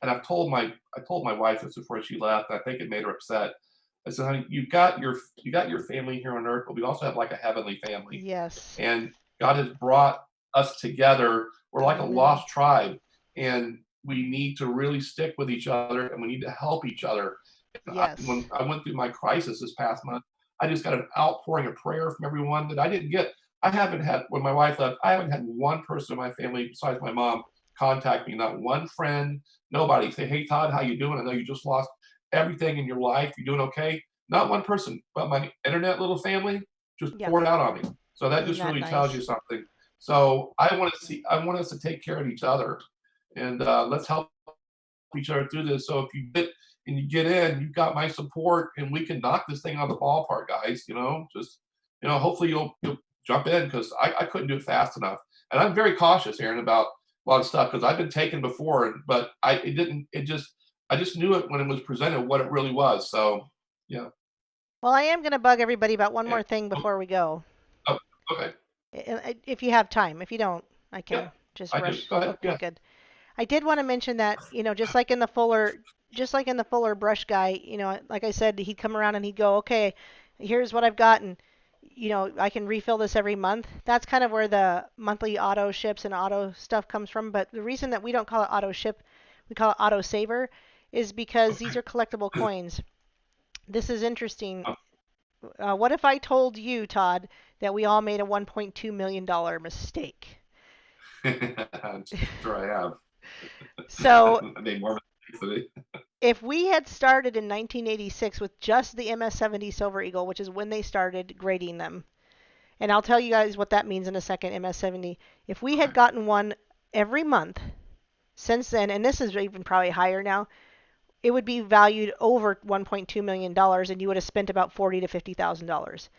and I told my wife this before she left. I think it made her upset. I said, honey, you got your family here on earth, but we also have like a heavenly family, Yes. and God has brought us together. We're like a Amen. lost tribe, and we need to really stick with each other, and we need to help each other. Yes. When I went through my crisis this past month, I just got an outpouring of prayer from everyone that I didn't get. I haven't had when my wife left. I haven't had one person in my family besides my mom contact me. Not one friend. Nobody say, "Hey Todd, how you doing? I know you just lost everything in your life. You doing okay?" Not one person, but my internet little family just Yep. poured out on me. So that Isn't just that really tells you nice? something. So I want us to take care of each other, and let's help each other through this. So if you get in, you've got my support, and we can knock this thing out of the ballpark, guys. Hopefully you'll jump in because I couldn't do it fast enough, and I'm very cautious, Aaron, about a lot of stuff because I've been taken before, but I just knew it when it was presented what it really was. So yeah. Well, I am going to bug everybody about one And, more thing oh, before we go. oh, okay. If you have time. If you don't, I can Yep. just I do. rush. Go ahead. Okay, Yeah. good. I did want to mention that, just like in the Fuller brush guy, like I said, he'd come around and he'd go, okay, here's what I've got, and I can refill this every month. That's kind of where the monthly auto ships and auto stuff comes from. But the reason that we don't call it auto ship, we call it auto saver, is because these are collectible coins. This is interesting. What if I told you, Todd, that we all made a $1.2 million mistake? I'm sure I have. So I made more mistakes today. if we had started in 1986 with just the MS-70 Silver Eagle, which is when they started grading them, and I'll tell you guys what that means in a second, MS-70. If we had gotten one every month since then, and this is even probably higher now, it would be valued over $1.2 million, and you would have spent about $40,000 to $50,000.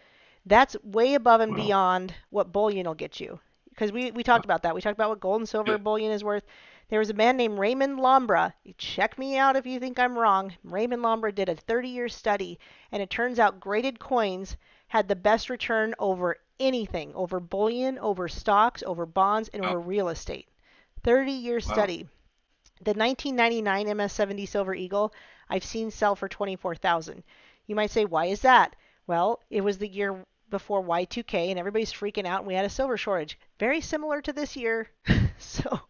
That's way above and Well, beyond what bullion will get you. Because we talked about that. We talked about what gold and silver yep. bullion is worth. There was a man named Raymond Lombra. Check me out if you think I'm wrong. Raymond Lombra did a 30-year study, and it turns out graded coins had the best return over anything, over bullion, over stocks, over bonds, and Oh, over real estate. 30-year wow. study. The 1999 MS-70 Silver Eagle I've seen sell for 24,000. You might say, why is that? Well, it was the year before Y2K and everybody's freaking out and we had a silver shortage. Very similar to this year. so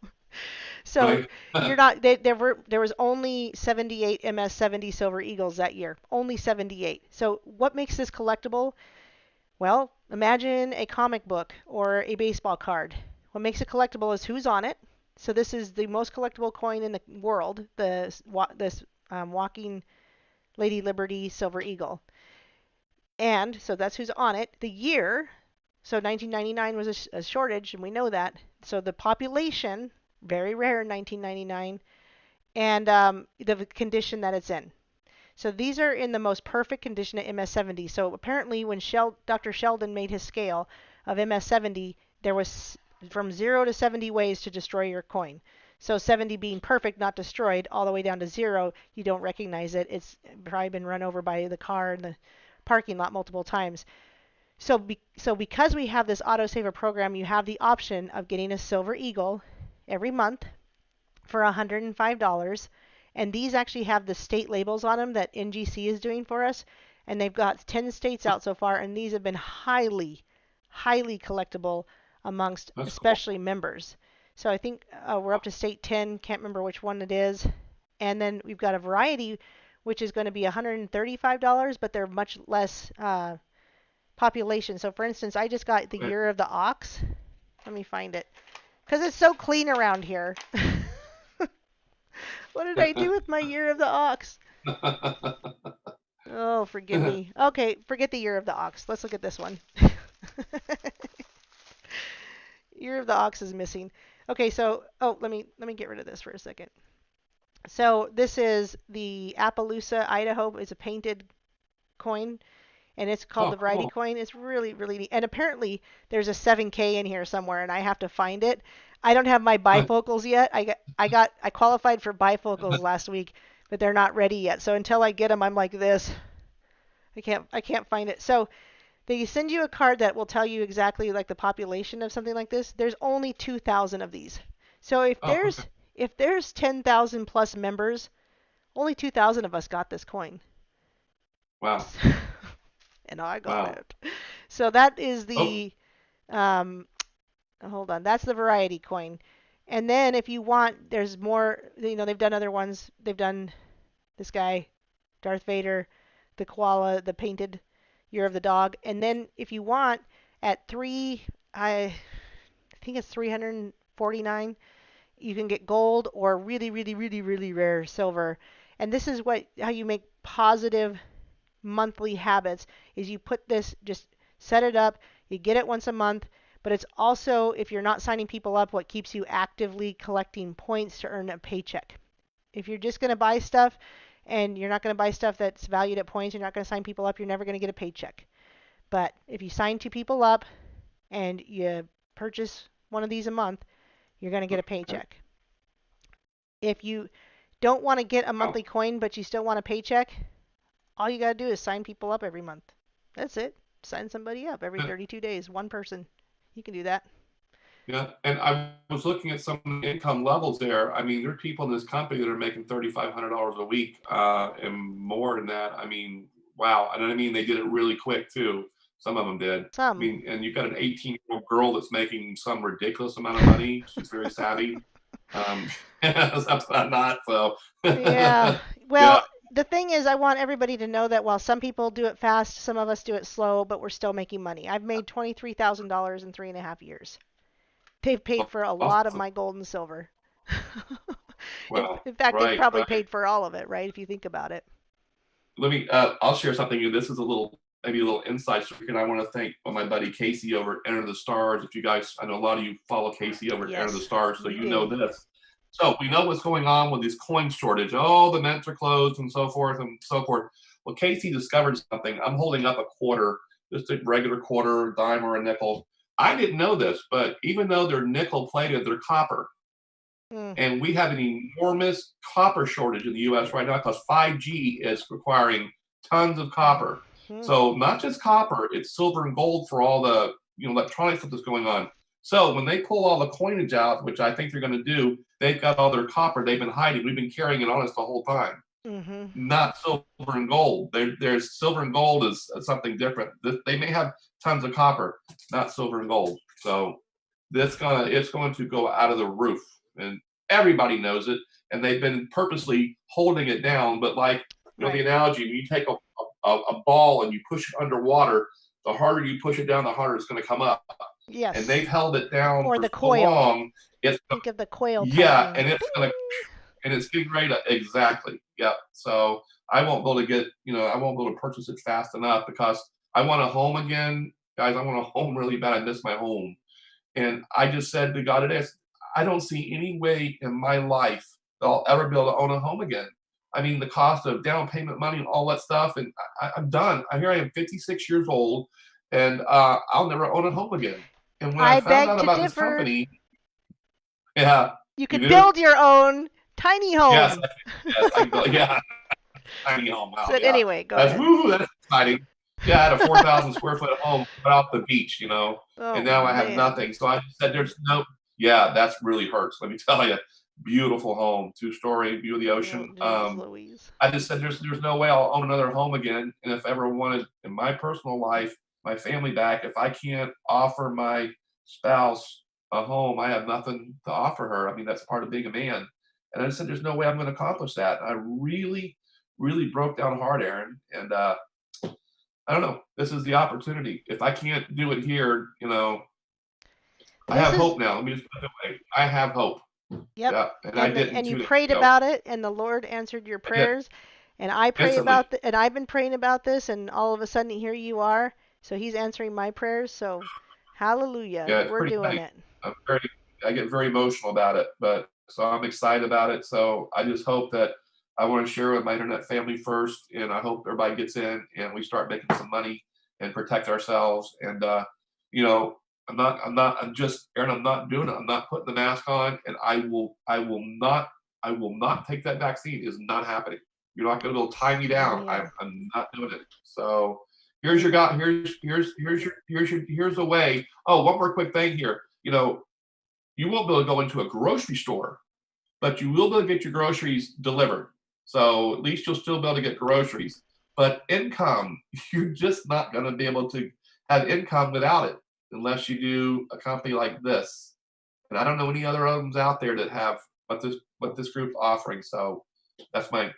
so Right. you're not there was only 78 MS-70 Silver Eagles that year. Only 78. So what makes this collectible? Well, imagine a comic book or a baseball card. What makes it collectible is who's on it. So this is the most collectible coin in the world, this walking Lady Liberty Silver Eagle. And so that's who's on it. The year, so 1999 was a shortage, and we know that. So the population, very rare in 1999, and the condition that it's in. So these are in the most perfect condition at MS-70. So apparently, when Dr. Sheldon made his scale of MS-70, there was from 0 to 70 ways to destroy your coin. So 70 being perfect, not destroyed, all the way down to 0, you don't recognize it. It's probably been run over by the car in the parking lot multiple times. So because we have this autosaver program, you have the option of getting a Silver Eagle every month for $105. And these actually have the state labels on them that NGC is doing for us. And they've got 10 states out so far, and these have been highly, highly collectible amongst That's cool. especially members. So I think we're up to state 10, can't remember which one it is. And then we've got a variety, which is going to be $135, but they're much less population. So for instance, I just got the Okay. Year of the Ox. Let me find it. Because it's so clean around here. What did I do with my Year of the Ox? Oh, forgive me. Okay, forget the Year of the Ox. Let's look at this one. Year of the Ox is missing. Okay, so let me get rid of this for a second. So this is the Appaloosa, Idaho. It's a painted coin, and it's called Oh, the Variety cool. Coin. It's really, really neat. And apparently there's a 7K in here somewhere, and I have to find it. I don't have my bifocals yet. I qualified for bifocals last week, but they're not ready yet. So until I get them, I'm like this. I can't find it. So they send you a card that will tell you exactly like the population of something like this. There's only 2,000 of these. So if Oh, okay. there's 10,000 plus members, only 2,000 of us got this coin. Wow. And I got Wow. it. So that is Oh, the um, hold on, that's the variety coin. And then if you want, there's more. They've done other ones. They've done this guy, Darth Vader, the koala, the painted Year of the Dog. And then if you want, at I think it's 349, you can get gold or really, really, really, really rare silver. And this is how you make positive monthly habits is you put this, just set it up, you get it once a month, but it's also, if you're not signing people up, what keeps you actively collecting points to earn a paycheck. If you're just going to buy stuff and you're not going to buy stuff that's valued at points, you're not going to sign people up, you're never going to get a paycheck. But if you sign two people up and you purchase one of these a month, you're going to get a okay. paycheck. If you don't want to get a Wow. monthly coin but you still want a paycheck, all you got to do is sign people up every month. That's it. Sign somebody up every 32 days, one person. You can do that. Yeah, and I was looking at some of the income levels there. I mean, there are people in this company that are making $3,500 a week, and more than that. I mean, wow. And I mean, they did it really quick too. Some of them did. I Some. mean, and you've got an 18-year-old girl that's making some ridiculous amount of money. She's very savvy. Um, that's not. So, Yeah. yeah. Well, the thing is, I want everybody to know that while some people do it fast, some of us do it slow, but we're still making money. I've made $23,000 in 3.5 years. They've paid for a lot of Awesome. my gold and silver. in, Well, in fact, they've right, probably right. paid for all of it, right? If you think about it. Let me I'll share something. This is a little, maybe a little inside story, and I want to thank my buddy Casey over at Enter the Stars. If you guys, I know a lot of you follow Casey over at Enter the Yes, Stars, so we you know do. this. So we know what's going on with this coin shortage. Oh, the mints are closed and so forth and so forth. Well, Casey discovered something. I'm holding up a quarter, just a regular quarter, dime, or a nickel. I didn't know this, but even though they're nickel plated, they're copper. Mm. And we have an enormous copper shortage in the US right now because 5G is requiring tons of copper. Mm. So not just copper, it's silver and gold for all the electronic stuff that's going on. So when they pull all the coinage out, which I think they're going to do, they've got all their copper they've been hiding. We've been carrying it on us the whole time. Mm-hmm. Not silver and gold. There's silver and gold is something different. They may have tons of copper, not silver and gold. So it's going to go out of the roof, and everybody knows it. And they've been purposely holding it down. But like the Right. analogy, when you take a ball and you push it underwater, the harder you push it down, the harder it's going to come up. And Yes. they've held it down Or for the so coil. long. It's Think of the coil yeah, tightening. and it's going to Bing. and it's getting ready to exactly. Yep. So I won't be able to get, I won't be able to purchase it fast enough because I want a home again, guys. I want a home really bad. I miss my home, and I just said to God today, I don't see any way in my life that I'll ever be able to own a home again. I mean, the cost of down payment money and all that stuff, and I'm done. Here I am, 56 years old, and I'll never own a home again. And when I I found beg out to about this differ. company, yeah, You you could do? build your own tiny Yes, home. yes, I can build. Yeah, tiny home. Wow, But yeah, anyway, go ahead. that's exciting. Yeah, I had a 4,000 square foot home right off the beach, and Oh now I have man. nothing. So I just said, "There's no." Yeah, that's really hurts. Let me tell you, beautiful home, 2-story, view of the Oh, ocean. jeez Louise. I just said, "There's no way I'll own another home again." And if I ever wanted in my personal life my family back, if I can't offer my spouse, a home. I have nothing to offer her. I mean, that's part of being a man. And I said, there's no way I'm going to accomplish that. I really, really broke down hard, Aaron. And I don't know. This is the opportunity. If I can't do it here, I This have is hope now. Let me just put it that way. I have hope. Yep. Yeah, and I didn't And you 2 days prayed ago. about it and the Lord answered your I did prayers. And I pray instantly. about and I've been praying about this and all of a sudden here you are. So he's answering my prayers. So hallelujah. Yeah, it's We're pretty doing funny. it. I'm very, I get very emotional about it, but so I'm excited about it. So I just hope that I want to share with my internet family first, and I hope everybody gets in and we start making some money and protect ourselves. And you know, I'm just, Aaron. I'm not doing it. I'm not putting the mask on, and I will not take that vaccine. It is not happening. You're not going to be able to tie me Same down. here. I'm not doing it. So here's your God. Here's a way. Oh, one more quick thing here. You won't be able to go into a grocery store, but you will be able to get your groceries delivered. So at least you'll still be able to get groceries. But income, you're just not going to be able to have income without it unless you do a company like this. And I don't know any other ones out there that have what this group's offering. So that's my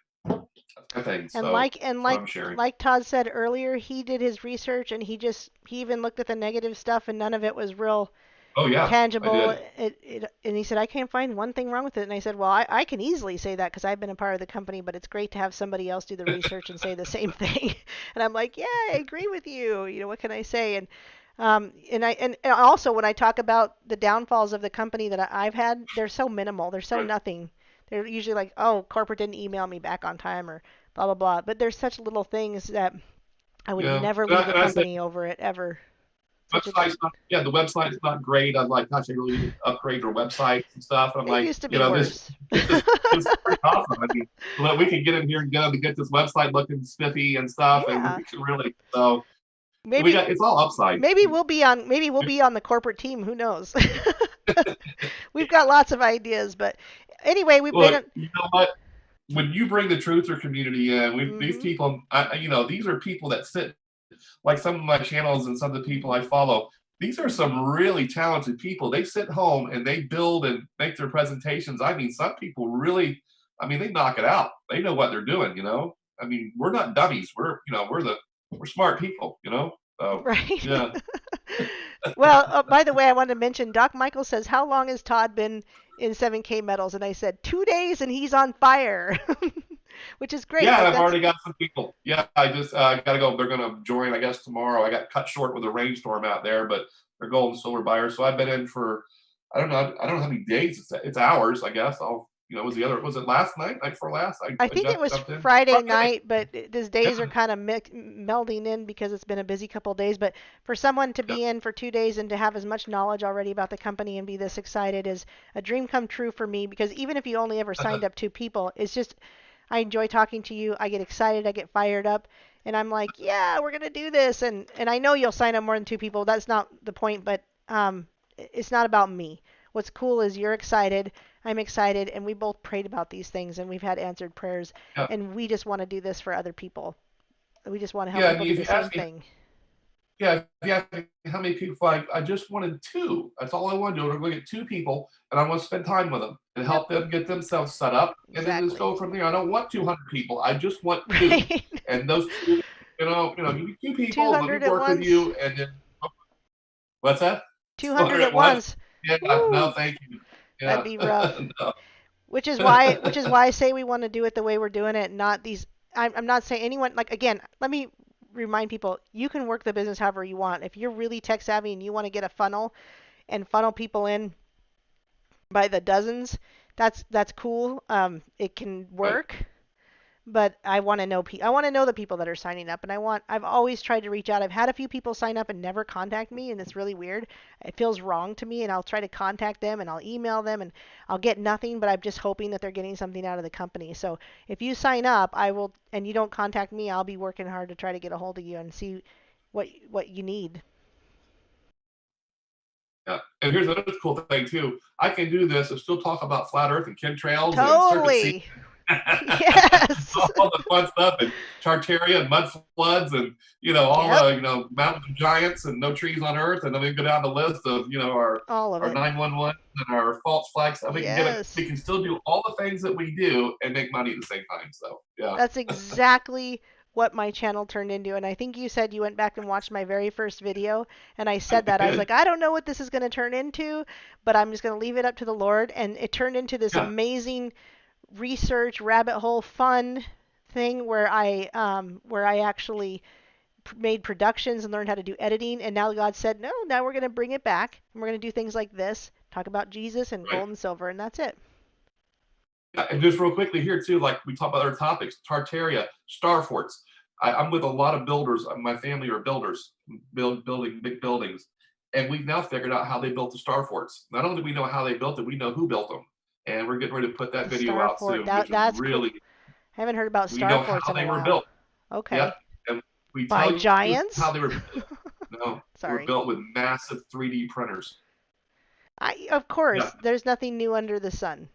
thing. And So that's what I'm sharing. like Todd said earlier, he did his research and he even looked at the negative stuff and none of it was real Oh yeah, I tangible. did. And he said, I can't find one thing wrong with it. And I said, well, I can easily say that because I've been a part of the company, but it's great to have somebody else do the research and say the same thing. And I'm like, yeah, I agree with you. What can I say? And also when I talk about the downfalls of the company that I've had, they're so minimal. They're so Right. nothing. They're usually like, oh, corporate didn't email me back on time or blah blah blah. But there's such little things that I would Yeah. never And leave I, the and I said company over it ever. Such a website's not, yeah, the website's not great. I'm like, gosh, I really need to upgrade your websites and stuff. And I'm It like, used to be worse. this is pretty awesome. I mean, we can get in here and get this website looking spiffy and stuff, and Yeah. we can really, so Maybe it's all upside. maybe we'll be on the corporate team, who knows. We've got lots of ideas, but anyway, we've Look, been you know what? When you bring the truther community in, these mhm. people, these are people that sit like some of my channels and some of the people I follow. These are some really talented people. They sit home and they build and make their presentations. I mean, some people really, I mean, they knock it out. They know what they're doing. I mean, we're not dummies. We're smart people. So Right. yeah. Well, by the way, I wanted to mention Doc Michael says, "How long has Todd been in 7K metals?" And I said, "2 days, and he's on fire," which is great. Yeah, and Like I've that's already got some people. Yeah, I just got to go. They're going to join, I guess, tomorrow. I got cut short with a rainstorm out there, but they're gold and silver buyers. So I've been in for, I don't know how many days. It's hours, I guess. Was it last night, night before last? I I think it was jumped in. Friday Friday. night, but these days are Yeah, kind of melding in because it's been a busy couple of days. But for someone to yeah. be in for 2 days and to have as much knowledge already about the company and be this excited is a dream come true for me because even if you only ever signed up 2 people, it's just I enjoy talking to you. I get excited, I get fired up, and I'm like, yeah, we're gonna do this. And I know you'll sign up more than 2 people. That's not the point, but it's not about me. What's cool is you're excited, I'm excited, and we both prayed about these things and we've had answered prayers, Yeah. and we just want to do this for other people. We just want to help Yeah, and people do if the you same ask me, thing. yeah, if you ask me how many people, I just wanted two. That's all I want to do. I'm going to get two people, and I want to spend time with them and Yep, help them get themselves set up, and then just exactly. go from there. I don't want 200 people. I just want two, Right. and those two, give me two people. Let me 200 at work with once. you, and then what's that? 200 200 at at once. once. Yeah, no, Woo! thank you. That'd Yeah, be rough. no. Which is why I say we want to do it the way we're doing it, not these. I'm not saying anyone like again. Let me remind people: you can work the business however you want. If you're really tech savvy and you want to get a funnel and funnel people in by the dozens, that's cool. It can Right. work, but I want to know I want to know the people that are signing up, and I've always tried to reach out. I've had a few people sign up and never contact me, and it's really weird. It feels wrong to me, and I'll try to contact them and I'll email them and I'll get nothing, but I'm just hoping that they're getting something out of the company. So if you sign up, I will, and you don't contact me, I'll be working hard to try to get a hold of you and see what you need. Yeah. And here's another cool thing too. I can do this and still talk about flat Earth and chemtrails and circuit. Totally. Yes. all the fun stuff and Tartaria and mud floods and all Yep. the mountains of giants and no trees on Earth, and then we go down the list of All of our it. 911 and our false flags. And Yes. we can still do all the things that we do and make money at the same time. So yeah, That's exactly what my channel turned into. And I think you said you went back and watched my very first video. And I I said that. I was did. like, I don't know what this is going to turn into, but I'm just going to leave it up to the Lord. And it turned into this Yeah, amazing research, rabbit hole, fun thing where I actually made productions and learned how to do editing. And now God said, no, now we're going to bring it back. And we're going to do things like this, talk about Jesus and right. gold and silver. And that's it. Yeah, and just real quickly here too, like we talk about other topics, Tartaria, star forts. I'm with a lot of builders. My family are builders, building big buildings, and we've now figured out how they built the star forts. Not only do we know how they built it, we know who built them, and we're getting ready to put that The video Star out Fort. soon, which is That's cool. really I haven't heard about we Star know Forts how in a they were while. built. Okay. Yep, and we By tell you how giants? they were built. No, they were Sorry. built with massive 3D printers. Of Yeah. course, there's nothing new under the sun.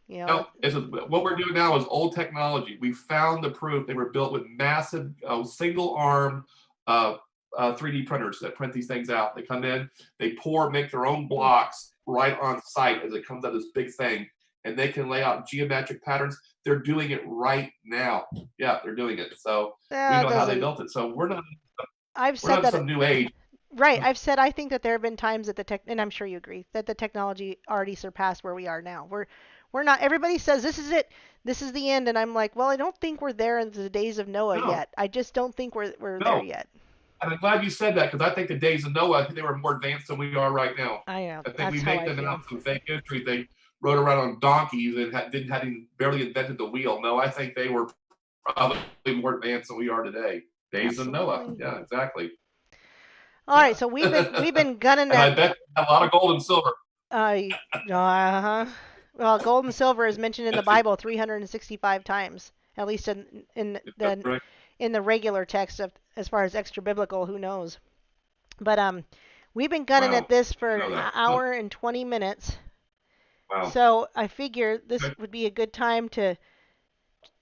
You know, No, what we're doing now is old technology. We found the proof they were built with massive single arm 3D printers that print these things out. They come in, they make their own blocks right on site as it comes out this big thing, and they can lay out geometric patterns. They're doing it right now. Yeah, they're doing it. So we that know how they doesn't. built it. So I've we're said not in that. some new age. Right. I've said I think that there have been times that the tech, and I'm sure you agree, that the technology already surpassed where we are now. We're not. Everybody says this is it. This is the end, and I'm like, well, I don't think we're there in the days of Noah No, yet. I just don't think we're there no. yet. And I'm glad you said that because I think the days of Noah, I think they were more advanced than we are right now. I know. I think we That's how make I them out feel. some fake history. They rode around on donkeys and didn't hadn't barely invented the wheel. No, I think they were probably more advanced than we are today. Days of Noah. Absolutely. Yeah, exactly. All right. Yeah. So we've been gunning And I at. bet a lot of gold and silver. Uh-huh. Well, gold and silver is mentioned in the Bible 365 times, at least That's right. in the regular text of as far as extra biblical, who knows. But we've been gunning at Wow. this for I know an that. Huh. hour and 20 minutes. Wow. So I figure this Okay. would be a good time to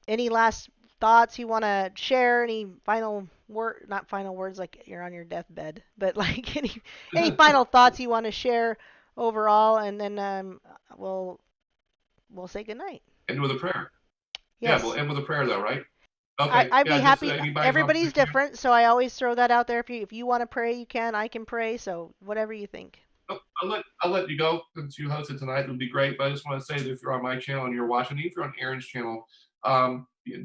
any last thoughts you want to share, any final word, not final words like you're on your deathbed, but like any final thoughts you want to share overall, and then we'll we'll say goodnight. End with a prayer. Yeah, we'll Yes. end with a prayer though, right? Okay. I'd be Yeah, just happy. anybody's on. Everybody's different, so I always throw that out there. If you want to pray, you can. I can pray. So whatever you think. Oh, I'll let you go since you hosted tonight. It would be great. But I just want to say that if you're on my channel and you're watching, if you're on Aaron's channel,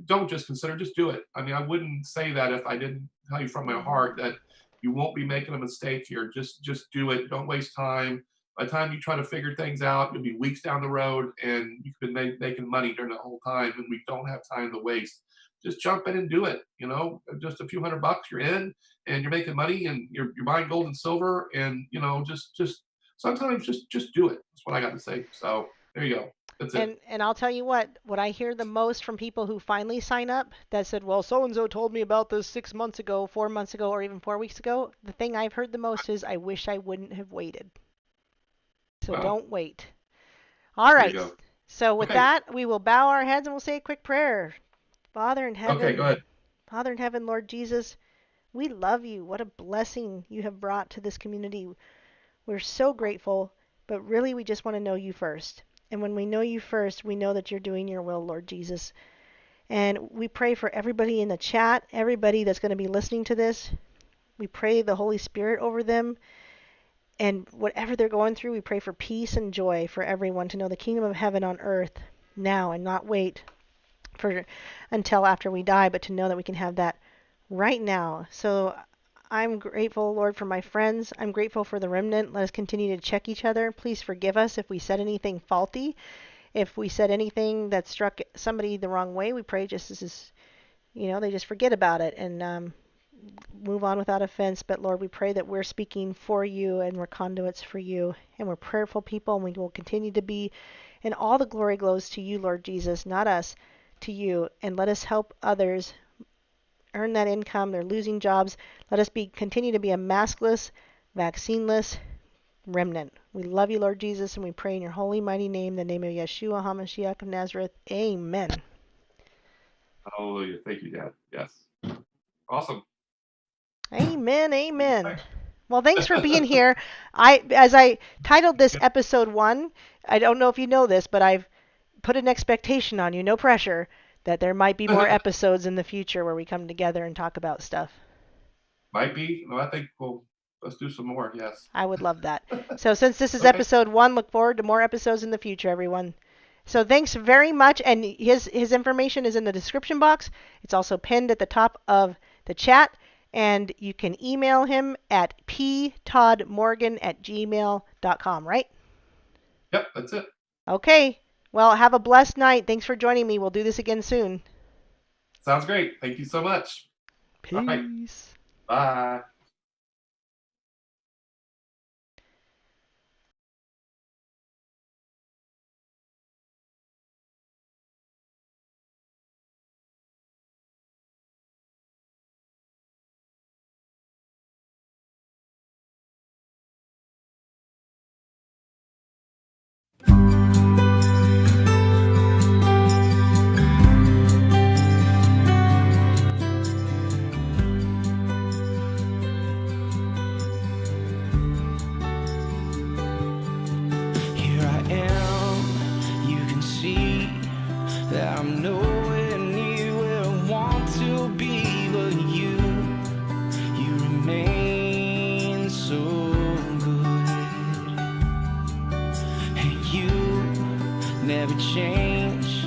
don't just consider, just do it. I mean, I wouldn't say that if I didn't tell you from my Hmm. heart that you won't be making a mistake here. Just do it. Don't waste time. By the time you try to figure things out, you'll be weeks down the road, and you've been making money during the whole time, and we don't have time to waste. Just jump in and do it. Just a few $100, you're in, and you're making money, and you're buying gold and silver, and just sometimes just do it. That's what I got to say. So there you go. That's it. And I'll tell you what I hear the most from people who finally sign up that said, well, so and so told me about this 6 months ago, 4 months ago, or even 4 weeks ago. The thing I've heard the most is, I wish I wouldn't have waited. So Well, don't wait. All there you right. go. So with Okay. that, we will bow our heads and we'll say a quick prayer. Father in Okay. Go heaven, ahead. Father in heaven, Lord Jesus, we love you. What a blessing you have brought to this community. We're so grateful, but really we just want to know you first. And when we know you first, we know that you're doing your will, Lord Jesus. And we pray for everybody in the chat, everybody that's going to be listening to this. We pray the Holy Spirit over them. And whatever they're going through, we pray for peace and joy for everyone to know the kingdom of heaven on earth now and not wait for until after we die, but to know that we can have that right now. So I'm grateful, Lord, for my friends. I'm grateful for the remnant. Let us continue to check each other. Please forgive us if we said anything faulty. If we said anything that struck somebody the wrong way, we pray just as they just forget about it and move on without offense. But Lord, we pray that we're speaking for you and we're conduits for you and we're prayerful people and we will continue to be. And all the glory goes to you, Lord Jesus, not us, to you. And let us help others earn that income. They're losing jobs. Let us continue to be a maskless, vaccineless remnant. We love you, Lord Jesus, and we pray in your holy, mighty name, the name of Yeshua HaMashiach of Nazareth. Amen. Hallelujah. Thank you, Dad. Yes. Awesome. Amen. Amen. Well, thanks for being here. As I titled this episode 1, I don't know if you know this, but I've put an expectation on you, no pressure, that there might be more episodes in the future where we come together and talk about stuff. Might be. No, I think let's do some more. Yes. I would love that. So since this is Okay. episode 1, look forward to more episodes in the future, everyone. So thanks very much, and his information is in the description box. It's also pinned at the top of the chat, and you can email him at ptoddmorgan@gmail.com, right? Yep, that's it. Okay. Well, have a blessed night. Thanks for joining me. We'll do this again soon. Sounds great. Thank you so much. Peace. All right. Bye. Here I am, you can see that I'm nowhere near where I want to be, but you remain so good, and you never change,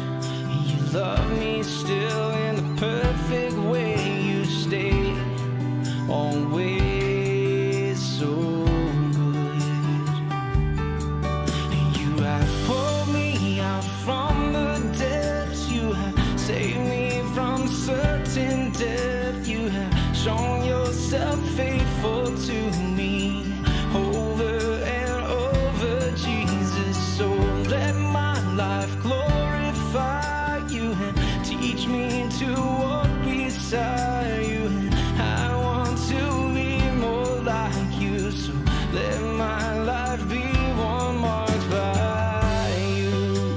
you love me still in the perfect way, you stay always so good. You have pulled me out from the depths, you have saved me from certain death, you have shown yourself faithful to me over and over, Jesus. So let my life glorify you and teach me to walk beside you, and I want to be more like you. So let my life be one marked by you.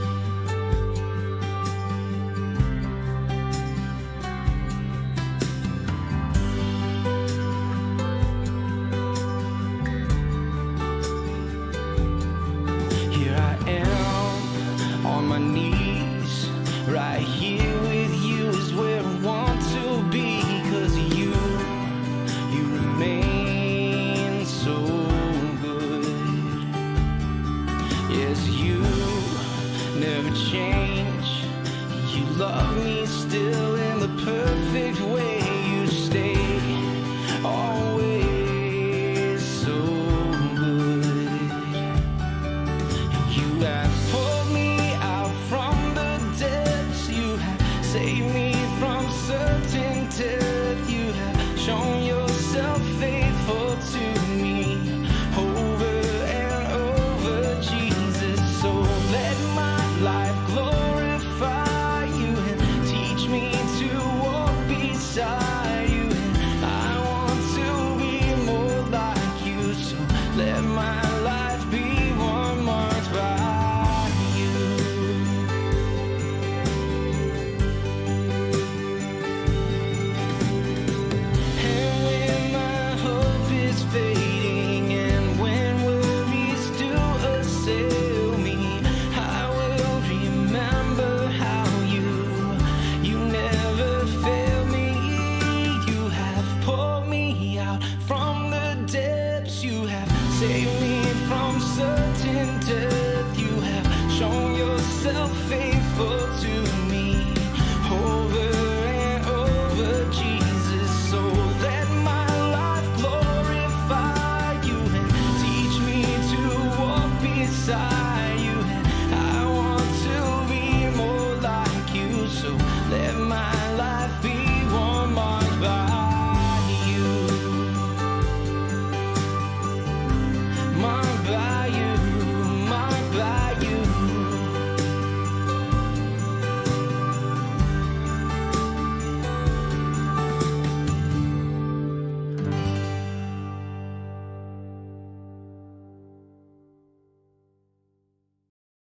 Here I am on my knees, right here with you is where I want to be, 'cause you remain so good. Yes, you never change, you love me still in the perfect way,